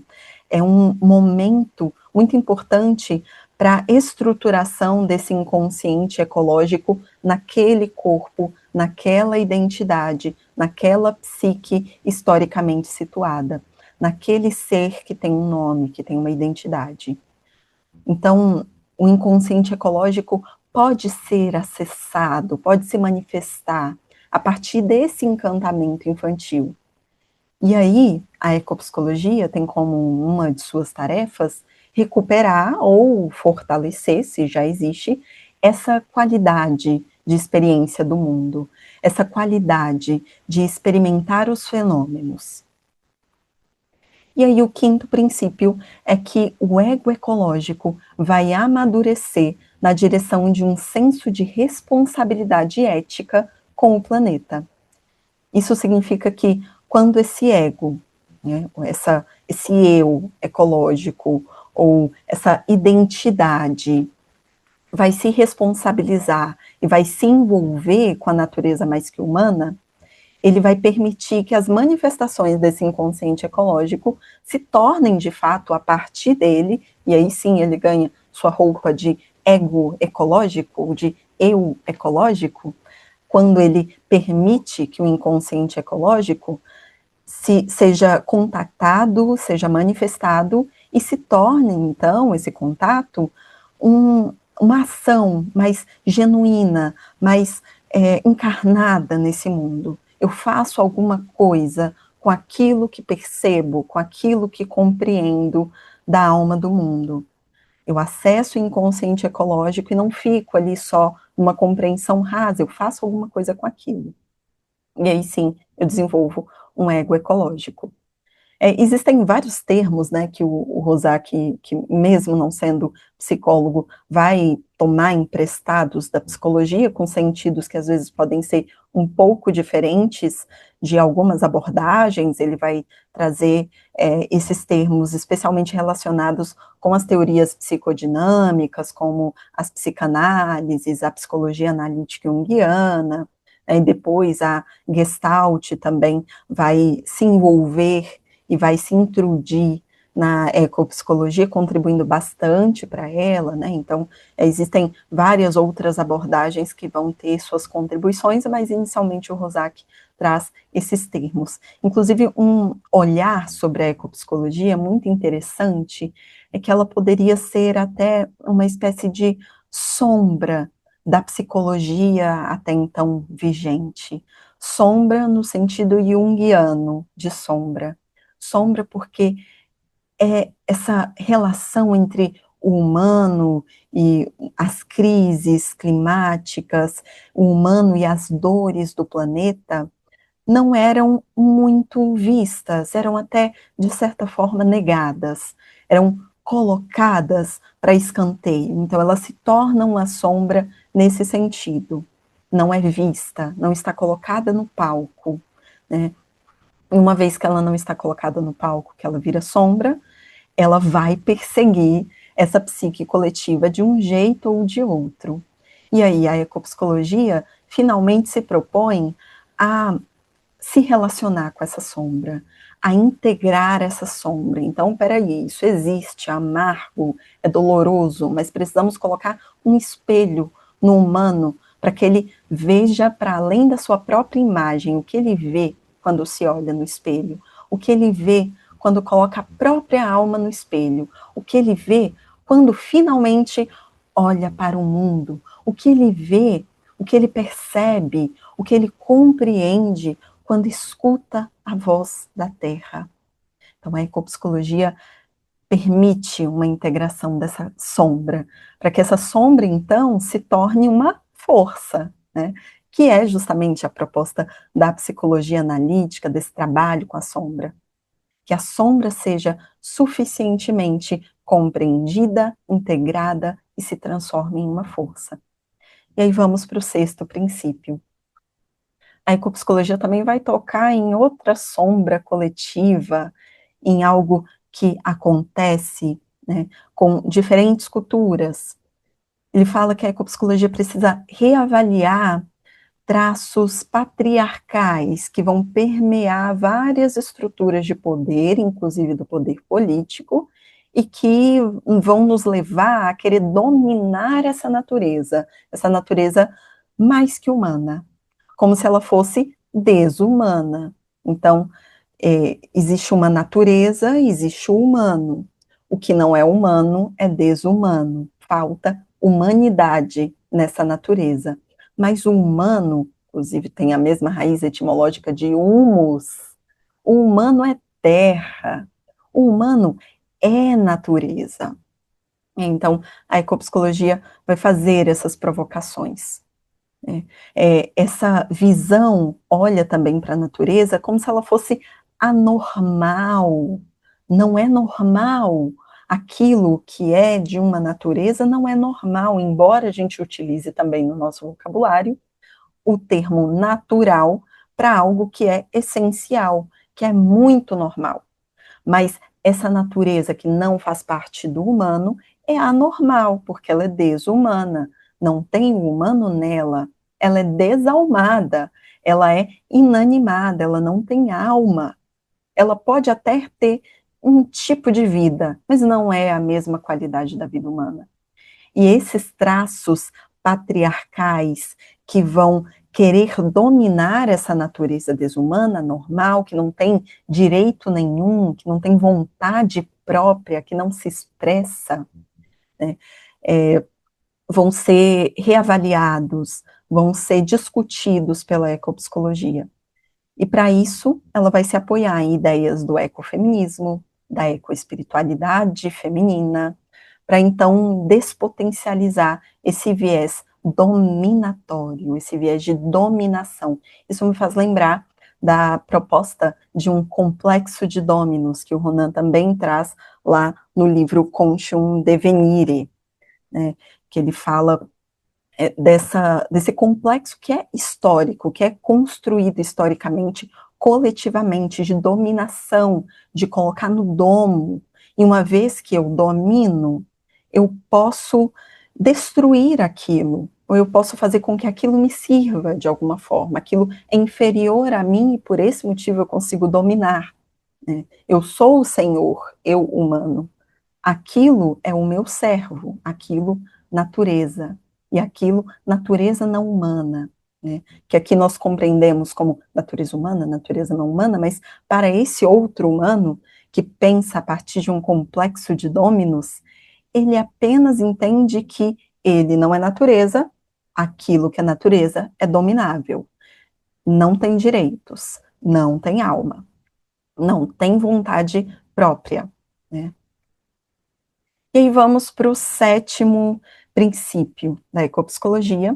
É um momento muito importante para a estruturação desse inconsciente ecológico naquele corpo, naquela identidade, naquela psique historicamente situada, naquele ser que tem um nome, que tem uma identidade. Então, o inconsciente ecológico pode ser acessado, pode se manifestar a partir desse encantamento infantil. E aí, a ecopsicologia tem como uma de suas tarefas recuperar ou fortalecer, se já existe, essa qualidade de experiência do mundo, essa qualidade de experimentar os fenômenos. E aí, o quinto princípio é que o ego ecológico vai amadurecer na direção de um senso de responsabilidade ética com o planeta. Isso significa que quando esse ego, né, esse eu ecológico, ou essa identidade vai se responsabilizar e vai se envolver com a natureza mais que humana, ele vai permitir que as manifestações desse inconsciente ecológico se tornem de fato a partir dele, e aí sim ele ganha sua roupa de ego ecológico, de eu ecológico, quando ele permite que o inconsciente ecológico seja contactado, seja manifestado e se torne, então, esse contato, uma ação mais genuína, mais encarnada nesse mundo. Eu faço alguma coisa com aquilo que percebo, com aquilo que compreendo da alma do mundo. Eu acesso o inconsciente ecológico e não fico ali só numa compreensão rasa, eu faço alguma coisa com aquilo. E aí sim, eu desenvolvo um ego ecológico. Existem vários termos, né, que o Rosaki, que mesmo não sendo psicólogo, vai tomar emprestados da psicologia, com sentidos que às vezes podem ser um pouco diferentes de algumas abordagens. Ele vai trazer esses termos especialmente relacionados com as teorias psicodinâmicas, como as psicanálises, a psicologia analítica junguiana, e depois a Gestalt também vai se envolver e vai se intrudir na ecopsicologia, contribuindo bastante para ela, né? Então, existem várias outras abordagens que vão ter suas contribuições, mas inicialmente o Rosaki traz esses termos. Inclusive, um olhar sobre a ecopsicologia muito interessante é que ela poderia ser até uma espécie de sombra da psicologia até então vigente. Sombra no sentido junguiano de sombra. Sombra porque é essa relação entre o humano e as crises climáticas, o humano e as dores do planeta, não eram muito vistas, eram até, de certa forma, negadas, eram colocadas para escanteio. Então, ela se torna uma sombra nesse sentido. Não é vista, não está colocada no palco, né? Uma vez que ela não está colocada no palco, que ela vira sombra, ela vai perseguir essa psique coletiva de um jeito ou de outro. E aí a ecopsicologia finalmente se propõe a se relacionar com essa sombra, a integrar essa sombra. Então, peraí, isso existe, é amargo, é doloroso, mas precisamos colocar um espelho no humano para que ele veja para além da sua própria imagem, o que ele vê quando se olha no espelho, o que ele vê quando coloca a própria alma no espelho, o que ele vê quando finalmente olha para o mundo, o que ele vê, o que ele percebe, o que ele compreende quando escuta a voz da terra. Então, a ecopsicologia permite uma integração dessa sombra, para que essa sombra, então, se torne uma força, né? Que é justamente a proposta da psicologia analítica, desse trabalho com a sombra. Que a sombra seja suficientemente compreendida, integrada e se transforme em uma força. E aí vamos para o sexto princípio. A ecopsicologia também vai tocar em outra sombra coletiva, em algo que acontece, né, com diferentes culturas. Ele fala que a ecopsicologia precisa reavaliar traços patriarcais que vão permear várias estruturas de poder, inclusive do poder político, e que vão nos levar a querer dominar essa natureza mais que humana, como se ela fosse desumana. Então, existe uma natureza, existe o humano. O que não é humano é desumano. Falta humanidade nessa natureza. Mas o humano, inclusive, tem a mesma raiz etimológica de humus. O humano é terra. O humano é natureza. Então, a ecopsicologia vai fazer essas provocações. Essa visão olha também para a natureza como se ela fosse anormal. Não é normal. Aquilo que é de uma natureza não é normal, embora a gente utilize também no nosso vocabulário o termo natural para algo que é essencial, que é muito normal. Mas essa natureza que não faz parte do humano é anormal, porque ela é desumana, não tem o humano nela, ela é desalmada, ela é inanimada, ela não tem alma. Ela pode até ter um tipo de vida, mas não é a mesma qualidade da vida humana. E esses traços patriarcais que vão querer dominar essa natureza desumana, normal, que não tem direito nenhum, que não tem vontade própria, que não se expressa, né, vão ser reavaliados, vão ser discutidos pela ecopsicologia. E para isso, ela vai se apoiar em ideias do ecofeminismo, da ecoespiritualidade feminina, para então despotencializar esse viés dominatório, esse viés de dominação. Isso me faz lembrar da proposta de um complexo de dominos, que o Ronan também traz lá no livro Contium Devenire, né, que ele fala desse complexo que é histórico, que é construído historicamente, coletivamente, de dominação, de colocar no domo. E uma vez que eu domino, eu posso destruir aquilo, ou eu posso fazer com que aquilo me sirva de alguma forma. Aquilo é inferior a mim e por esse motivo eu consigo dominar, né? Eu sou o senhor, eu humano. Aquilo é o meu servo, aquilo natureza, e aquilo natureza não humana. né, que aqui nós compreendemos como natureza humana, natureza não humana, mas para esse outro humano, que pensa a partir de um complexo de dôminos, ele apenas entende que ele não é natureza, aquilo que é natureza é dominável, não tem direitos, não tem alma, não tem vontade própria, né? E aí vamos para o sétimo princípio da ecopsicologia,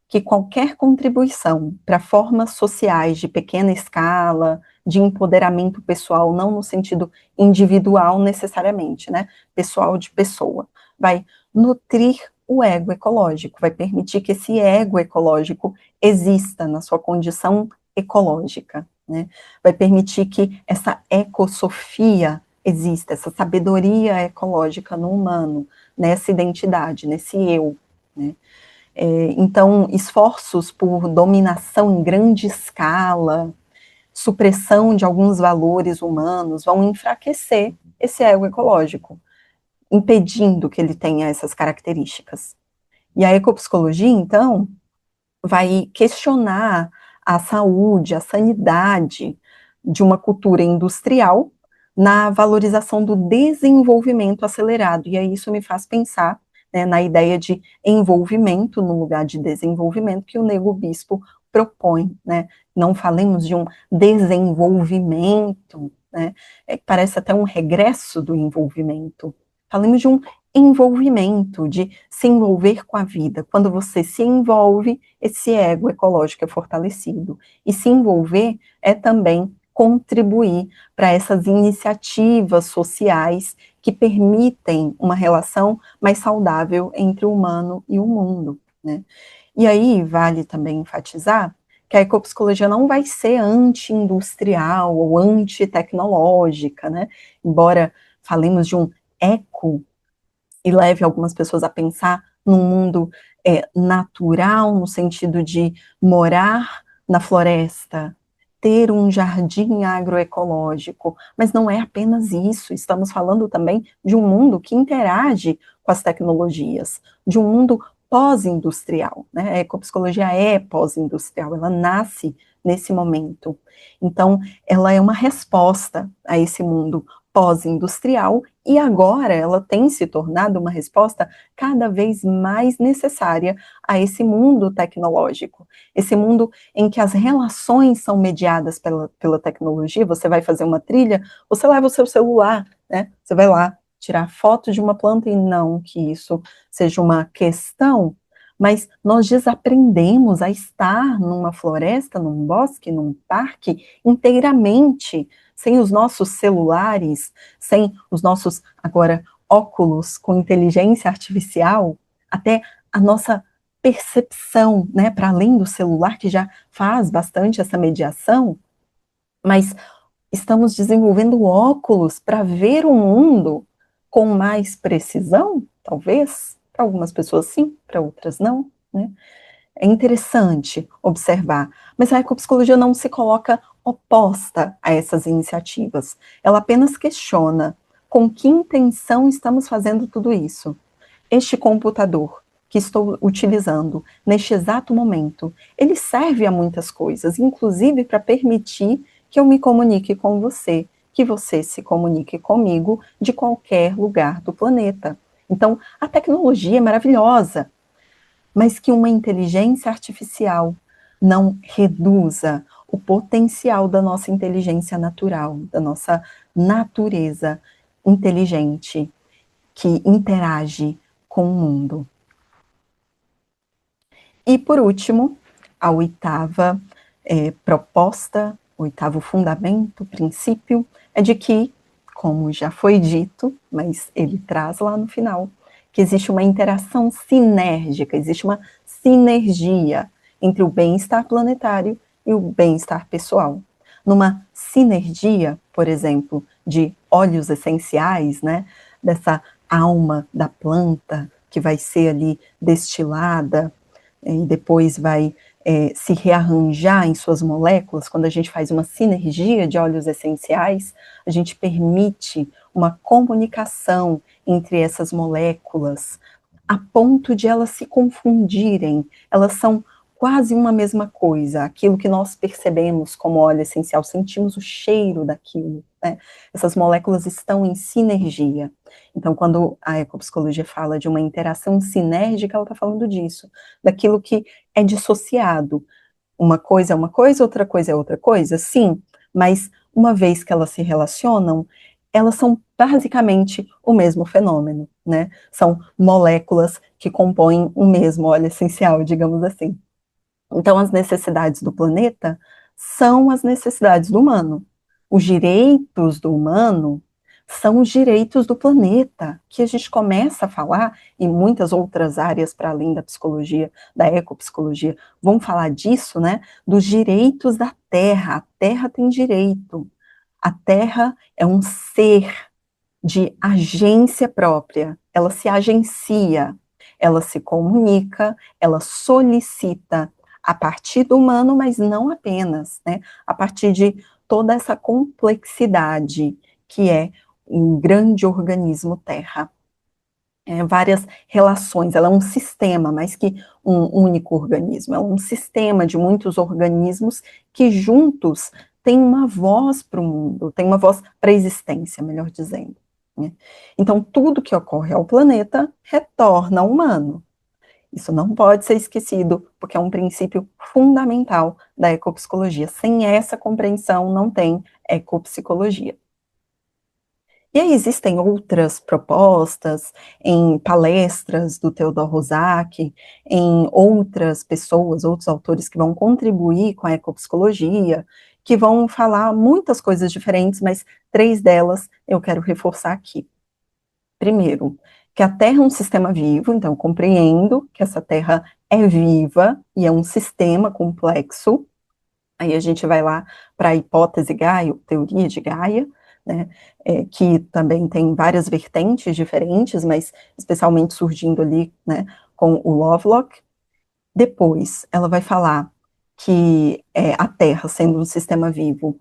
que qualquer contribuição para formas sociais de pequena escala, de empoderamento pessoal, não no sentido individual necessariamente, né? Pessoal de pessoa, vai nutrir o ego ecológico, vai permitir que esse ego ecológico exista na sua condição ecológica, né? Vai permitir que essa ecossofia exista, essa sabedoria ecológica no humano, nessa identidade, nesse eu, né? Então, esforços por dominação em grande escala, supressão de alguns valores humanos vão enfraquecer esse ego ecológico, impedindo que ele tenha essas características. E a ecopsicologia, então, vai questionar a saúde, a sanidade de uma cultura industrial na valorização do desenvolvimento acelerado. E aí isso me faz pensar, né, na ideia de envolvimento no lugar de desenvolvimento que o Nego Bispo propõe, né? Não falemos de um desenvolvimento, né? Parece até um regresso do envolvimento. Falemos de um envolvimento, de se envolver com a vida. Quando você se envolve, esse ego ecológico é fortalecido. E se envolver é também contribuir para essas iniciativas sociais que permitem uma relação mais saudável entre o humano e o mundo, né? E aí vale também enfatizar que a ecopsicologia não vai ser anti-industrial ou anti-tecnológica, né? Embora falemos de um eco e leve algumas pessoas a pensar num mundo natural, no sentido de morar na floresta, ter um jardim agroecológico, mas não é apenas isso, estamos falando também de um mundo que interage com as tecnologias, de um mundo pós-industrial, né? A ecopsicologia é pós-industrial, ela nasce nesse momento. Então, ela é uma resposta a esse mundo pós-industrial e agora ela tem se tornado uma resposta cada vez mais necessária a esse mundo tecnológico, esse mundo em que as relações são mediadas pela tecnologia. Você vai fazer uma trilha, você leva o seu celular, né? Você vai lá tirar foto de uma planta e não que isso seja uma questão, mas nós desaprendemos a estar numa floresta, num bosque, num parque inteiramente sem os nossos celulares, sem os nossos, agora, óculos com inteligência artificial, até a nossa percepção, né, para além do celular, que já faz bastante essa mediação, mas estamos desenvolvendo óculos para ver o mundo com mais precisão, talvez, para algumas pessoas sim, para outras não, né? É interessante observar, mas a ecopsicologia não se coloca oposta a essas iniciativas. Ela apenas questiona com que intenção estamos fazendo tudo isso. Este computador que estou utilizando neste exato momento, ele serve a muitas coisas, inclusive para permitir que eu me comunique com você, que você se comunique comigo de qualquer lugar do planeta. Então, a tecnologia é maravilhosa, mas que uma inteligência artificial não reduza o potencial da nossa inteligência natural, da nossa natureza inteligente, que interage com o mundo. E, por último, a oitava proposta, o oitavo fundamento, princípio, é de que, como já foi dito, mas ele traz lá no final, que existe uma interação sinérgica, existe uma sinergia entre o bem-estar planetário e o bem-estar pessoal. Numa sinergia, por exemplo, de óleos essenciais, né, dessa alma da planta que vai ser ali destilada e depois vai se rearranjar em suas moléculas, quando a gente faz uma sinergia de óleos essenciais, a gente permite uma comunicação entre essas moléculas, a ponto de elas se confundirem, elas são quase uma mesma coisa, aquilo que nós percebemos como óleo essencial, sentimos o cheiro daquilo, né? Essas moléculas estão em sinergia. Então, quando a ecopsicologia fala de uma interação sinérgica, ela está falando disso, daquilo que é dissociado. Uma coisa é uma coisa, outra coisa é outra coisa, sim, mas uma vez que elas se relacionam, elas são basicamente o mesmo fenômeno, né? São moléculas que compõem o mesmo óleo essencial, digamos assim. Então, as necessidades do planeta são as necessidades do humano. Os direitos do humano são os direitos do planeta, que a gente começa a falar em muitas outras áreas para além da psicologia, da ecopsicologia, vão falar disso, né? Dos direitos da Terra. A Terra tem direito. A Terra é um ser de agência própria. Ela se agencia, ela se comunica, ela solicita a partir do humano, mas não apenas, né? A partir de toda essa complexidade que é um grande organismo Terra. Várias relações, ela é um sistema, mais que um único organismo, é um sistema de muitos organismos que juntos têm uma voz para o mundo, têm uma voz para a existência, melhor dizendo, né? Então, tudo que ocorre ao planeta retorna ao humano. Isso não pode ser esquecido, porque é um princípio fundamental da ecopsicologia. Sem essa compreensão, não tem ecopsicologia. E aí existem outras propostas em palestras do Theodor Rosak, em outras pessoas, outros autores que vão contribuir com a ecopsicologia, que vão falar muitas coisas diferentes, mas 3 delas eu quero reforçar aqui. Primeiro, que a Terra é um sistema vivo, então eu compreendo que essa Terra é viva e é um sistema complexo. Aí a gente vai lá para a hipótese Gaia, teoria de Gaia, né, que também tem várias vertentes diferentes, mas especialmente surgindo ali, né, com o Lovelock. Depois, ela vai falar que a Terra, sendo um sistema vivo,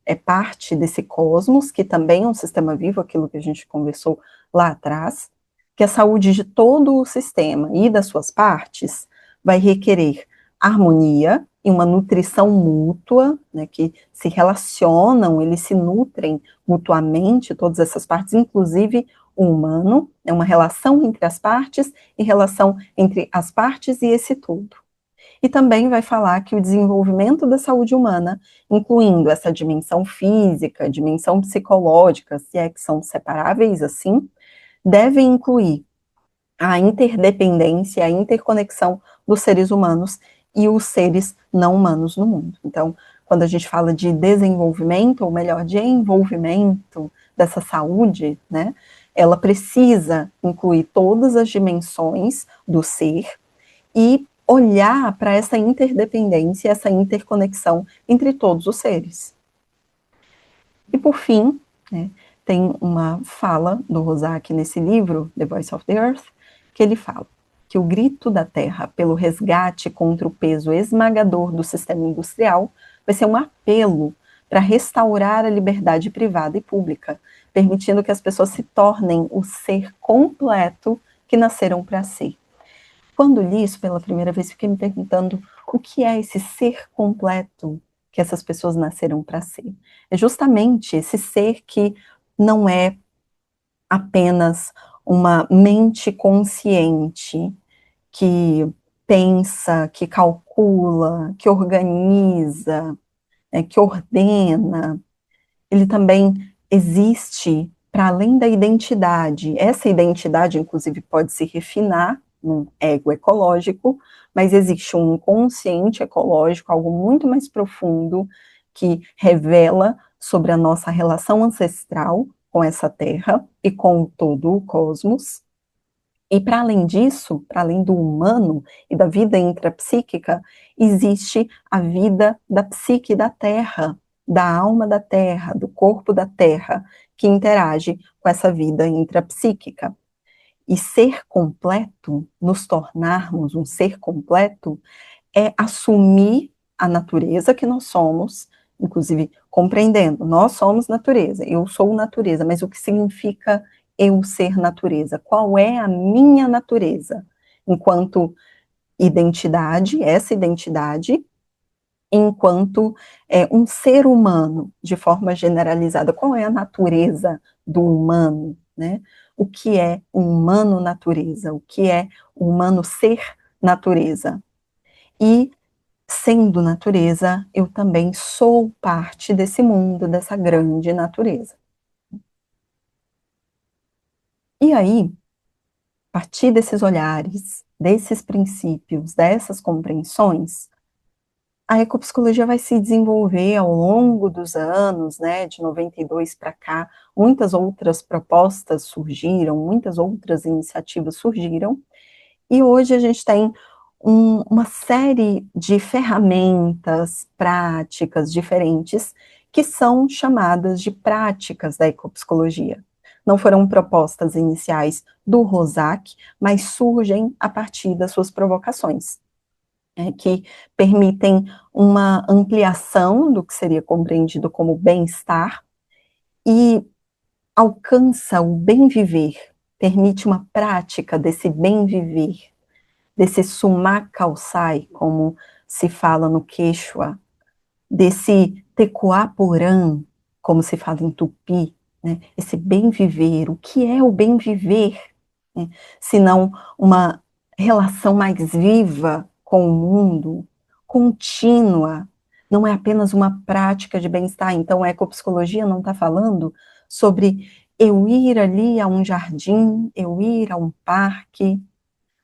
é parte desse cosmos, que também é um sistema vivo, aquilo que a gente conversou lá atrás, que a saúde de todo o sistema e das suas partes vai requerer harmonia e uma nutrição mútua, né, que se relacionam, eles se nutrem mutuamente, todas essas partes, inclusive o humano, é uma relação entre as partes e relação entre as partes e esse todo. E também vai falar que o desenvolvimento da saúde humana, incluindo essa dimensão física, dimensão psicológica, se é que são separáveis assim, deve incluir a interdependência, a interconexão dos seres humanos e os seres não humanos no mundo. Então, quando a gente fala de desenvolvimento, ou melhor, de envolvimento dessa saúde, né, ela precisa incluir todas as dimensões do ser e olhar para essa interdependência, essa interconexão entre todos os seres. E por fim, né, tem uma fala do Rosak nesse livro, The Voice of the Earth, que ele fala que o grito da Terra pelo resgate contra o peso esmagador do sistema industrial vai ser um apelo para restaurar a liberdade privada e pública, permitindo que as pessoas se tornem o ser completo que nasceram para ser. Quando li isso pela primeira vez, fiquei me perguntando o que é esse ser completo que essas pessoas nasceram para ser. É justamente esse ser que não é apenas uma mente consciente que pensa, que calcula, que organiza, que ordena. Ele também existe para além da identidade. Essa identidade, inclusive, pode se refinar num ego ecológico, mas existe um consciente ecológico, algo muito mais profundo, que revela sobre a nossa relação ancestral com essa terra e com todo o cosmos. E para além disso, para além do humano e da vida intrapsíquica, existe a vida da psique da terra, da alma da terra, do corpo da terra, que interage com essa vida intrapsíquica. E ser completo, nos tornarmos um ser completo, é assumir a natureza que nós somos, inclusive compreendendo, nós somos natureza, eu sou natureza, mas o que significa eu ser natureza? Qual é a minha natureza? Enquanto identidade, essa identidade, enquanto um ser humano, de forma generalizada. Qual é a natureza do humano, né? O que é um humano natureza? O que é um humano ser natureza? E, sendo natureza, eu também sou parte desse mundo, dessa grande natureza. E aí, a partir desses olhares, desses princípios, dessas compreensões, a ecopsicologia vai se desenvolver ao longo dos anos, né, de 92 para cá, muitas outras propostas surgiram, muitas outras iniciativas surgiram, e hoje a gente tem uma série de ferramentas, práticas diferentes, que são chamadas de práticas da ecopsicologia. Não foram propostas iniciais do Rorschach, mas surgem a partir das suas provocações, que permitem uma ampliação do que seria compreendido como bem-estar e alcança o bem-viver, permite uma prática desse bem-viver, desse summa calçai, como se fala no Quechua, desse tecuaporã, como se fala em Tupi, né? Esse bem-viver. O que é o bem-viver, né? Se não uma relação mais viva com o mundo, contínua, não é apenas uma prática de bem-estar. Então, a ecopsicologia não está falando sobre eu ir ali a um jardim, eu ir a um parque,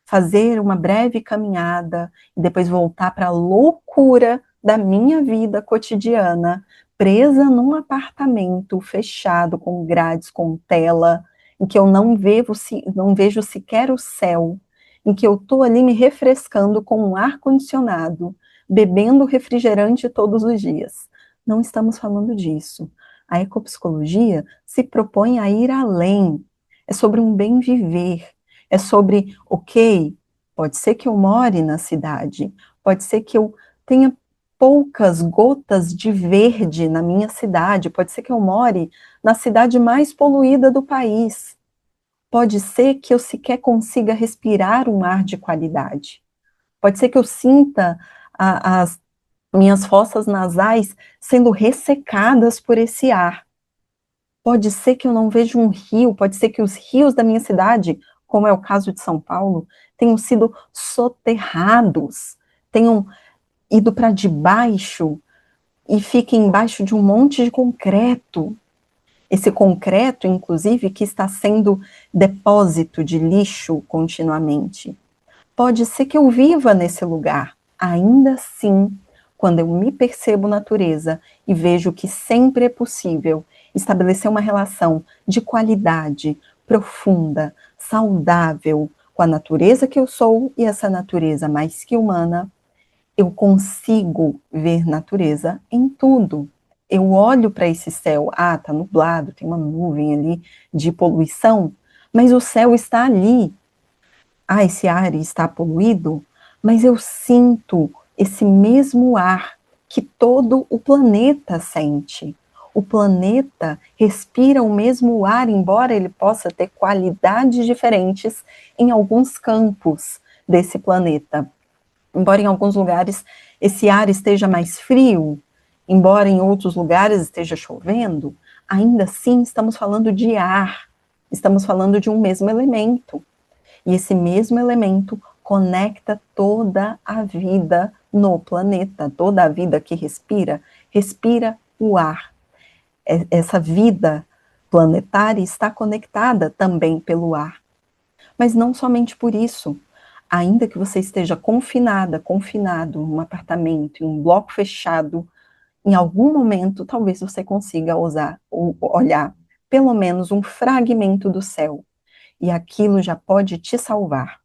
fazer uma breve caminhada e depois voltar para a loucura da minha vida cotidiana, presa num apartamento fechado, com grades, com tela, em que eu não vejo sequer o céu, em que eu estou ali me refrescando com um ar-condicionado, bebendo refrigerante todos os dias. Não estamos falando disso. A ecopsicologia se propõe a ir além. É sobre um bem viver, é sobre, ok, pode ser que eu more na cidade, pode ser que eu tenha poucas gotas de verde na minha cidade, pode ser que eu more na cidade mais poluída do país, pode ser que eu sequer consiga respirar um ar de qualidade, pode ser que eu sinta as minhas fossas nasais sendo ressecadas por esse ar. Pode ser que eu não veja um rio, pode ser que os rios da minha cidade, como é o caso de São Paulo, tenham sido soterrados, tenham ido para debaixo e fiquem embaixo de um monte de concreto. Esse concreto, inclusive, que está sendo depósito de lixo continuamente. Pode ser que eu viva nesse lugar. Ainda assim, quando eu me percebo natureza e vejo que sempre é possível estabelecer uma relação de qualidade, profunda, saudável com a natureza que eu sou e essa natureza mais que humana, eu consigo ver natureza em tudo. Eu olho para esse céu, tá nublado, tem uma nuvem ali de poluição, mas o céu está ali. Esse ar está poluído, mas eu sinto esse mesmo ar que todo o planeta sente. O planeta respira o mesmo ar, embora ele possa ter qualidades diferentes em alguns campos desse planeta. Embora em alguns lugares esse ar esteja mais frio, embora em outros lugares esteja chovendo, ainda assim estamos falando de ar, estamos falando de um mesmo elemento. E esse mesmo elemento conecta toda a vida no planeta, toda a vida que respira, respira o ar. Essa vida planetária está conectada também pelo ar. Mas não somente por isso. Ainda que você esteja confinado num apartamento, em um bloco fechado, em algum momento talvez você consiga olhar pelo menos um fragmento do céu. E aquilo já pode te salvar.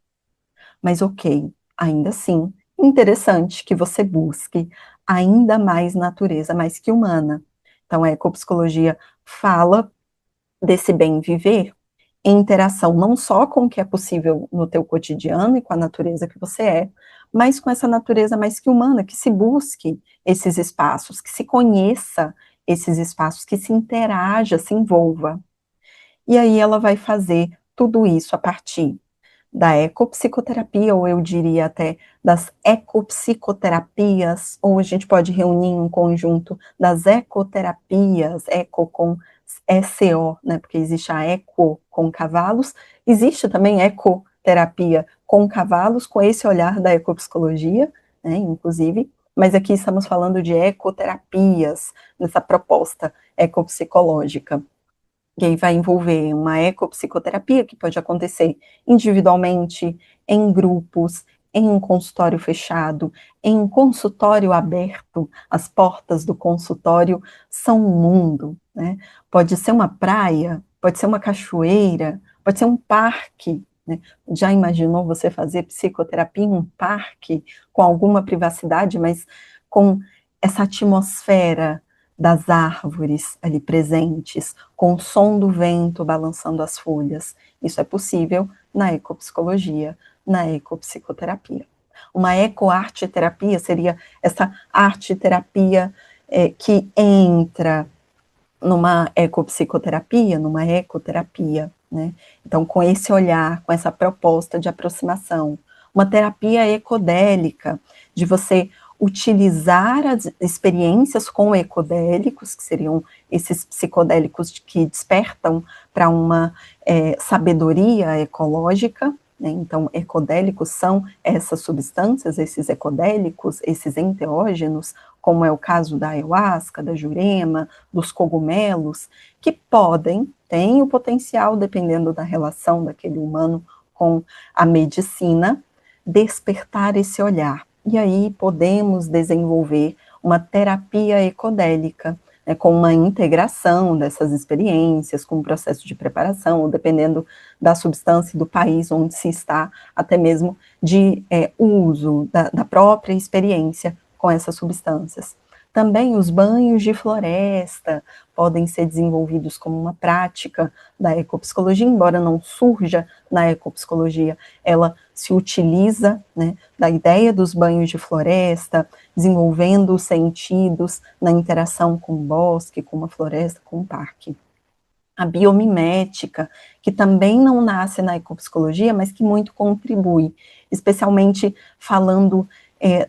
Mas ok, ainda assim, interessante que você busque ainda mais natureza, mais que humana. Então, a ecopsicologia fala desse bem viver em interação não só com o que é possível no teu cotidiano e com a natureza que você é, mas com essa natureza mais que humana, que se busque esses espaços, que se conheça esses espaços, que se interaja, se envolva. E aí ela vai fazer tudo isso a partir da ecopsicoterapia, ou eu diria até das ecopsicoterapias, ou a gente pode reunir um conjunto das ecoterapias, eco com ECO, né, porque existe a eco com cavalos, existe também ecoterapia com cavalos, com esse olhar da ecopsicologia, né, inclusive, mas aqui estamos falando de ecoterapias, nessa proposta ecopsicológica. E aí vai envolver uma ecopsicoterapia, que pode acontecer individualmente, em grupos, em um consultório fechado, em um consultório aberto. As portas do consultório são um mundo, né? Pode ser uma praia, pode ser uma cachoeira, pode ser um parque, né? Já imaginou você fazer psicoterapia em um parque, com alguma privacidade, mas com essa atmosfera das árvores ali presentes, com o som do vento balançando as folhas? Isso é possível na ecopsicologia, na ecopsicoterapia. Uma ecoarte-terapia seria essa arte-terapia que entra numa ecopsicoterapia, numa ecoterapia, né? Então, com esse olhar, com essa proposta de aproximação. Uma terapia ecodélica, de você utilizar as experiências com ecodélicos, que seriam esses psicodélicos que despertam para uma sabedoria ecológica, né? Então, ecodélicos são essas substâncias, esses ecodélicos, esses enteógenos, como é o caso da ayahuasca, da jurema, dos cogumelos, que têm o potencial, dependendo da relação daquele humano com a medicina, despertar esse olhar. E aí podemos desenvolver uma terapia ecodélica, né, com uma integração dessas experiências, com um processo de preparação, ou dependendo da substância e do país onde se está, até mesmo de uso da própria experiência com essas substâncias. Também os banhos de floresta podem ser desenvolvidos como uma prática da ecopsicologia, embora não surja na ecopsicologia, ela se utiliza, né, da ideia dos banhos de floresta, desenvolvendo os sentidos na interação com o bosque, com uma floresta, com um parque. A biomimética, que também não nasce na ecopsicologia, mas que muito contribui, especialmente falando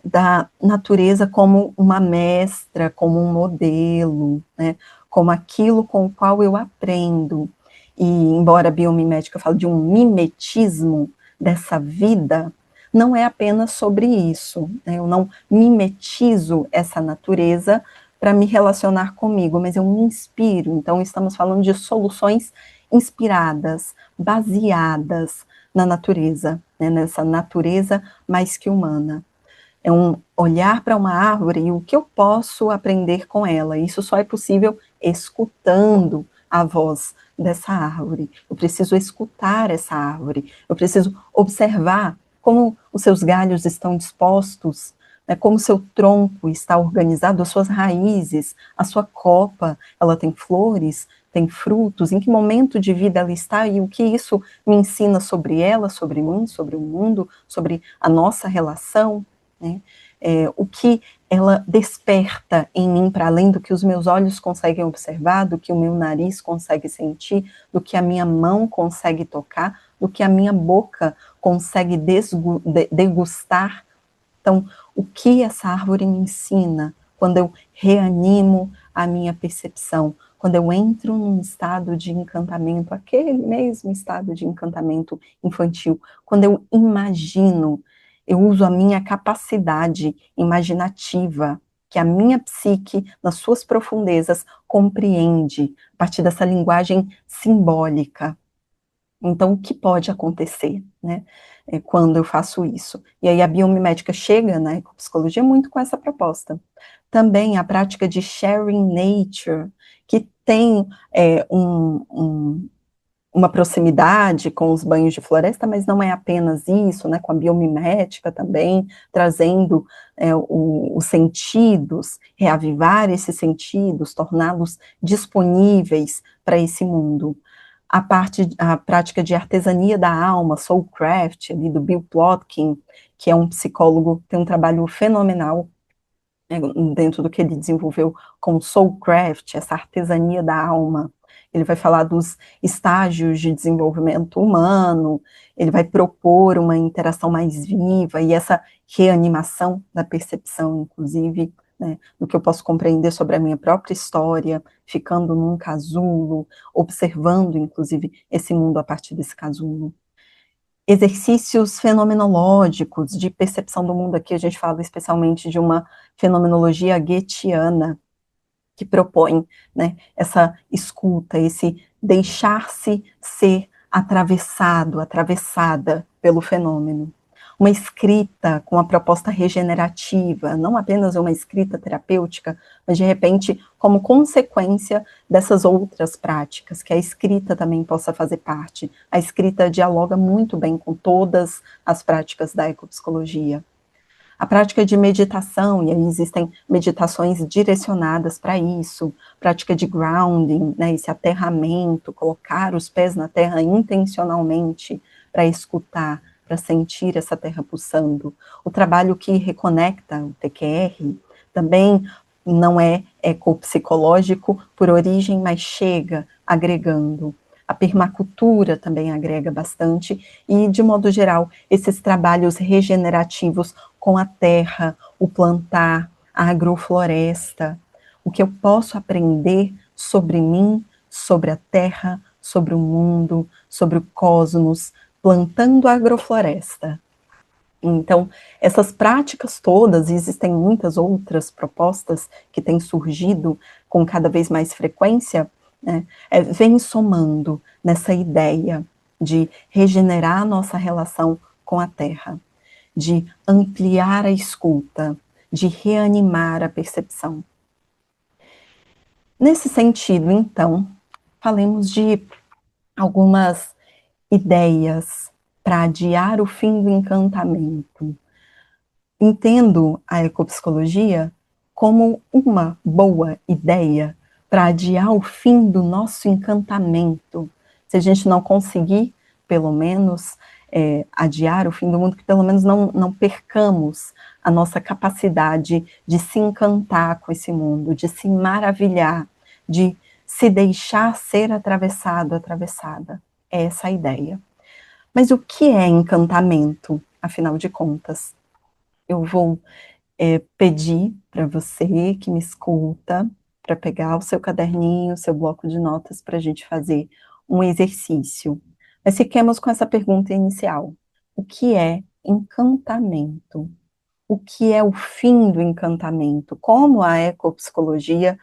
da natureza como uma mestra, como um modelo, né, como aquilo com o qual eu aprendo. E embora a biomimética fale de um mimetismo dessa vida, não é apenas sobre isso, né, eu não mimetizo essa natureza para me relacionar comigo, mas eu me inspiro. Então, estamos falando de soluções inspiradas, baseadas na natureza, né, nessa natureza mais que humana. É um olhar para uma árvore e o que eu posso aprender com ela. Isso só é possível escutando a voz dessa árvore. Eu preciso escutar essa árvore. Eu preciso observar como os seus galhos estão dispostos, né, como o seu tronco está organizado, as suas raízes, a sua copa, ela tem flores, tem frutos, em que momento de vida ela está e o que isso me ensina sobre ela, sobre mim, sobre o mundo, sobre a nossa relação, né? O que ela desperta em mim, para além do que os meus olhos conseguem observar, do que o meu nariz consegue sentir, do que a minha mão consegue tocar, do que a minha boca consegue degustar. Então, o que essa árvore me ensina quando eu reanimo a minha percepção, quando eu entro num estado de encantamento, aquele mesmo estado de encantamento infantil, quando eu imagino, eu uso a minha capacidade imaginativa, que a minha psique, nas suas profundezas, compreende, a partir dessa linguagem simbólica. Então, o que pode acontecer, né, quando eu faço isso? E aí a biomimética chega na ecopsicologia muito com essa proposta. Também a prática de sharing nature, que tem uma proximidade com os banhos de floresta, mas não é apenas isso, né, com a biomimética também, trazendo os sentidos, reavivar esses sentidos, torná-los disponíveis para esse mundo. A prática de artesania da alma, Soulcraft, ali do Bill Plotkin, que é um psicólogo, tem um trabalho fenomenal, né, dentro do que ele desenvolveu com Soulcraft, essa artesania da alma, ele vai falar dos estágios de desenvolvimento humano, ele vai propor uma interação mais viva e essa reanimação da percepção, inclusive, né, do que eu posso compreender sobre a minha própria história, ficando num casulo, observando, inclusive, esse mundo a partir desse casulo. Exercícios fenomenológicos de percepção do mundo, aqui a gente fala especialmente de uma fenomenologia goetheana, que propõe, né, essa escuta, esse deixar-se ser atravessado, atravessada pelo fenômeno. Uma escrita com a proposta regenerativa, não apenas uma escrita terapêutica, mas de repente como consequência dessas outras práticas, que a escrita também possa fazer parte. A escrita dialoga muito bem com todas as práticas da ecopsicologia. A prática de meditação, e aí existem meditações direcionadas para isso, prática de grounding, né, esse aterramento, colocar os pés na terra intencionalmente para escutar, para sentir essa terra pulsando. O trabalho que reconecta o TQR também não é ecopsicológico por origem, mas chega agregando. A permacultura também agrega bastante, e, de modo geral, esses trabalhos regenerativos com a terra, o plantar, a agrofloresta, o que eu posso aprender sobre mim, sobre a terra, sobre o mundo, sobre o cosmos, plantando a agrofloresta. Então, essas práticas todas, e existem muitas outras propostas que têm surgido com cada vez mais frequência, né, vem somando nessa ideia de regenerar a nossa relação com a terra, de ampliar a escuta, de reanimar a percepção. Nesse sentido, então, falemos de algumas ideias para adiar o fim do encantamento. Entendo a ecopsicologia como uma boa ideia para adiar o fim do nosso encantamento. Se a gente não conseguir, pelo menos, adiar o fim do mundo, que pelo menos não percamos a nossa capacidade de se encantar com esse mundo, de se maravilhar, de se deixar ser atravessado, atravessada. É essa a ideia. Mas o que é encantamento, afinal de contas? Eu vou pedir para você que me escuta, para pegar o seu caderninho, o seu bloco de notas, para a gente fazer um exercício. Mas fiquemos com essa pergunta inicial. O que é encantamento? O que é o fim do encantamento? Como a ecopsicologia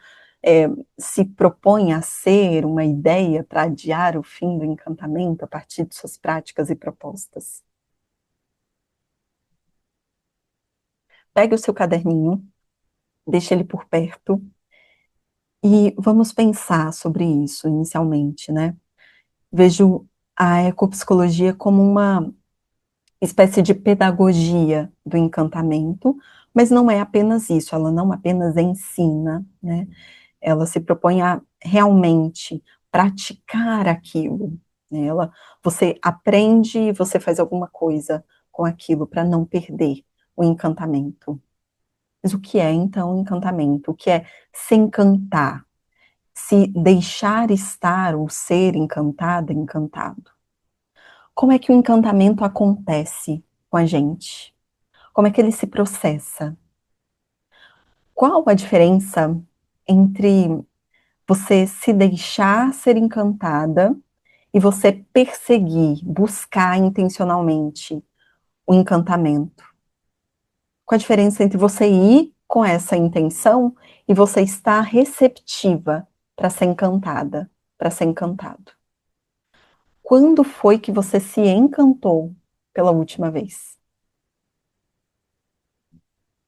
se propõe a ser uma ideia para adiar o fim do encantamento a partir de suas práticas e propostas? Pegue o seu caderninho, deixe ele por perto, e vamos pensar sobre isso inicialmente, né? Vejo a ecopsicologia como uma espécie de pedagogia do encantamento, mas não é apenas isso, ela não apenas ensina, né? Ela se propõe a realmente praticar aquilo, né? Você aprende e você faz alguma coisa com aquilo para não perder o encantamento. Mas o que é, então, encantamento? O que é se encantar? Se deixar estar ou ser encantada, encantado. Como é que o encantamento acontece com a gente? Como é que ele se processa? Qual a diferença entre você se deixar ser encantada e você perseguir, buscar intencionalmente o encantamento? Qual a diferença entre você ir com essa intenção e você estar receptiva para ser encantada, para ser encantado? Quando foi que você se encantou pela última vez?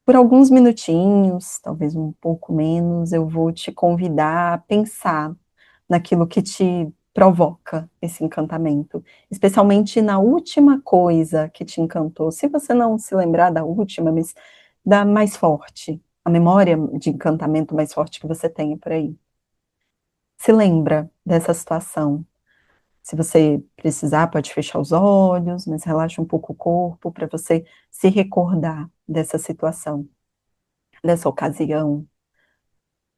Por alguns minutinhos, talvez um pouco menos, eu vou te convidar a pensar naquilo que te provoca esse encantamento, especialmente na última coisa que te encantou. Se você não se lembrar da última, mas da mais forte, a memória de encantamento mais forte que você tenha por aí. Se lembra dessa situação. Se você precisar, pode fechar os olhos, mas relaxa um pouco o corpo para você se recordar dessa situação, dessa ocasião,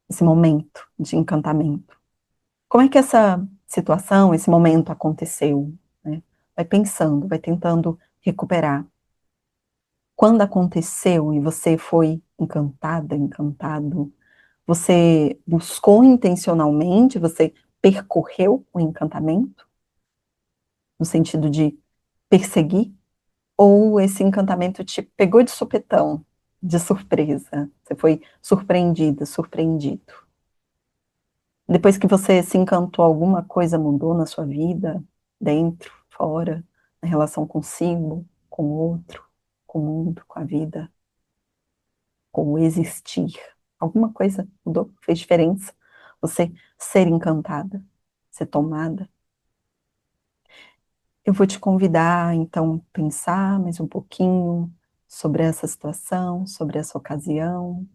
esse momento de encantamento. Como é que essa situação, esse momento aconteceu, né? Vai pensando, vai tentando recuperar. Quando aconteceu e você foi encantada, encantado, você buscou intencionalmente, você percorreu o encantamento, no sentido de perseguir, ou esse encantamento te pegou de supetão, de surpresa, você foi surpreendida, surpreendido? Depois que você se encantou, alguma coisa mudou na sua vida, dentro, fora, na relação consigo, com o outro, com o mundo, com a vida, com o existir? Alguma coisa mudou? Fez diferença? Você ser encantada, ser tomada? Eu vou te convidar, então, a pensar mais um pouquinho sobre essa situação, sobre essa ocasião.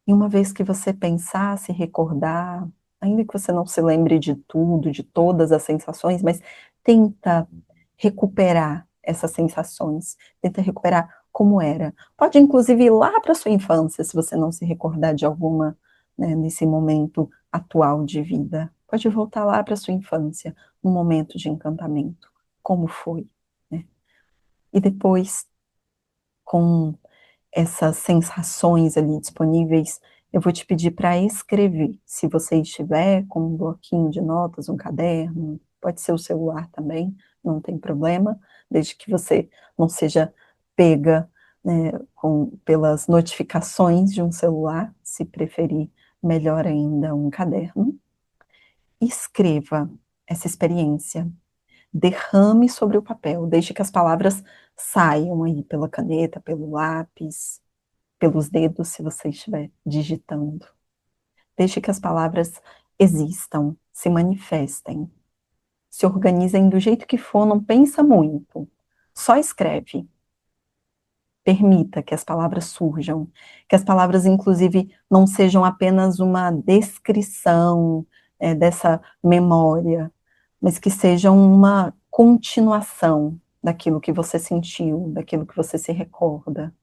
E uma vez que você pensar, se recordar, ainda que você não se lembre de tudo, de todas as sensações, mas tenta recuperar essas sensações, tenta recuperar como era. Pode inclusive ir lá para sua infância, se você não se recordar de alguma, né, nesse momento atual de vida. Pode voltar lá para sua infância, no momento de encantamento, como foi, né? E depois, com essas sensações ali disponíveis, eu vou te pedir para escrever. Se você estiver com um bloquinho de notas, um caderno, pode ser o celular também, não tem problema, desde que você não seja pega, né, pelas notificações de um celular, se preferir, melhor ainda um caderno. Escreva essa experiência, derrame sobre o papel, deixe que as palavras saiam aí pela caneta, pelo lápis, pelos dedos, se você estiver digitando. Deixe que as palavras existam, se manifestem, se organizem do jeito que for, não pensa muito, só escreve. Permita que as palavras surjam, que as palavras, inclusive, não sejam apenas uma descrição dessa memória, mas que sejam uma continuação daquilo que você sentiu, daquilo que você se recorda.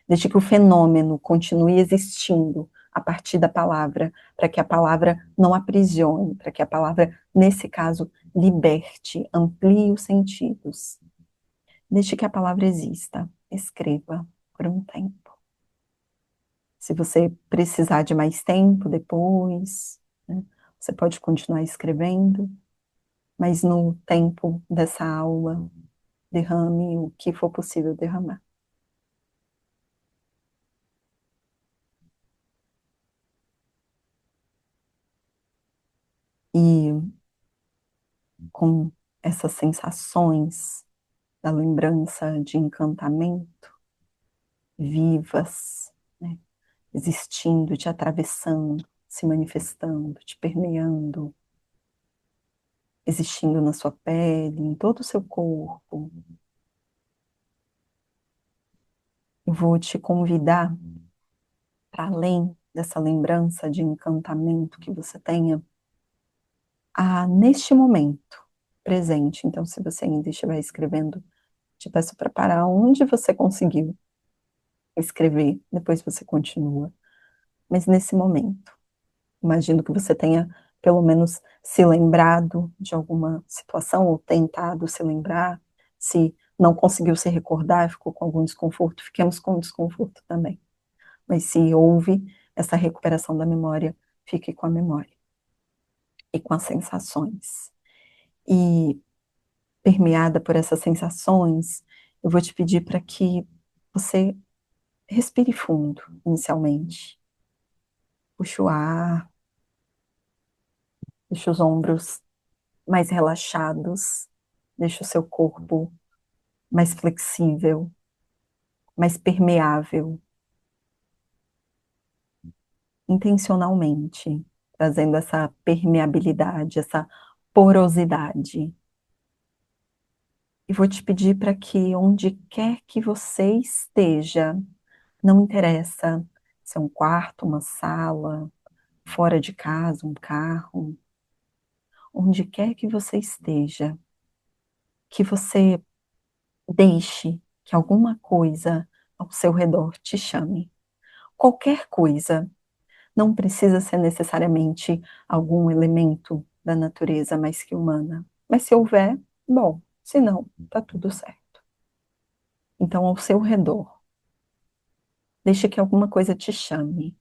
Deixe que o fenômeno continue existindo a partir da palavra, para que a palavra não aprisione, para que a palavra, nesse caso, liberte, amplie os sentidos. Deixe que a palavra exista, escreva por um tempo. Se você precisar de mais tempo depois, né, você pode continuar escrevendo, mas no tempo dessa aula, derrame o que for possível derramar. E com essas sensações da lembrança de encantamento, vivas, né, existindo, te atravessando, se manifestando, te permeando, existindo na sua pele, em todo o seu corpo. Eu vou te convidar para além dessa lembrança de encantamento que você tenha, a neste momento presente. Então, se você ainda estiver escrevendo, te peço para parar onde você conseguiu escrever, depois você continua. Mas nesse momento, imagino que você tenha pelo menos se lembrado de alguma situação ou tentado se lembrar. Se não conseguiu se recordar, ficou com algum desconforto, fiquemos com desconforto também. Mas se houve essa recuperação da memória, fique com a memória e com as sensações. E permeada por essas sensações, eu vou te pedir para que você respire fundo inicialmente. Puxe o ar, deixe os ombros mais relaxados, deixe o seu corpo mais flexível, mais permeável, intencionalmente, trazendo essa permeabilidade, essa porosidade. E vou te pedir para que onde quer que você esteja, não interessa se é um quarto, uma sala, fora de casa, um carro, onde quer que você esteja, que você deixe que alguma coisa ao seu redor te chame. Qualquer coisa, Não precisa ser necessariamente algum elemento da natureza mais que humana. Mas se houver, bom, se não, tá tudo certo. Então, ao seu redor, deixe que alguma coisa te chame,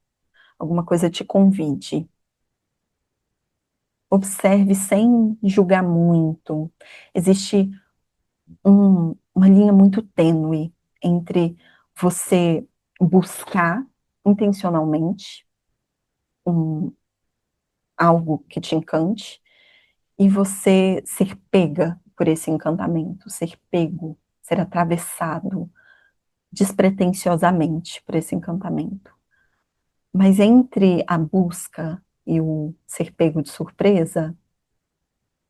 alguma coisa te convide. Observe sem julgar muito. Existe uma linha muito tênue entre você buscar intencionalmente um, algo que te encante e você ser pega por esse encantamento, ser pego, ser atravessado despretensiosamente por esse encantamento. Mas entre a busca e o ser pego de surpresa,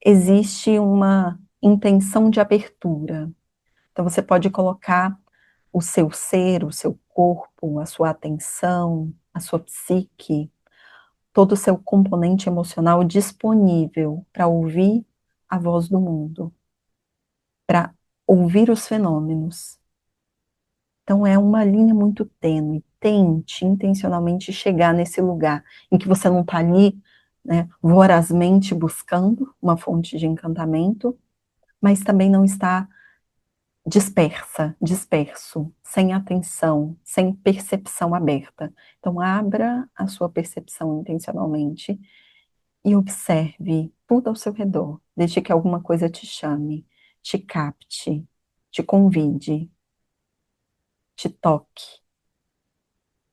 existe uma intenção de abertura. Então você pode colocar o seu ser, o seu corpo, a sua atenção, a sua psique, todo o seu componente emocional disponível para ouvir a voz do mundo, para ouvir os fenômenos. Então é uma linha muito tênue. Tente intencionalmente chegar nesse lugar em que você não está ali, né, vorazmente buscando uma fonte de encantamento, mas também não está disperso, sem atenção, sem percepção aberta. Então abra a sua percepção intencionalmente e observe tudo ao seu redor, desde que alguma coisa te chame, te capte, te convide, te toque.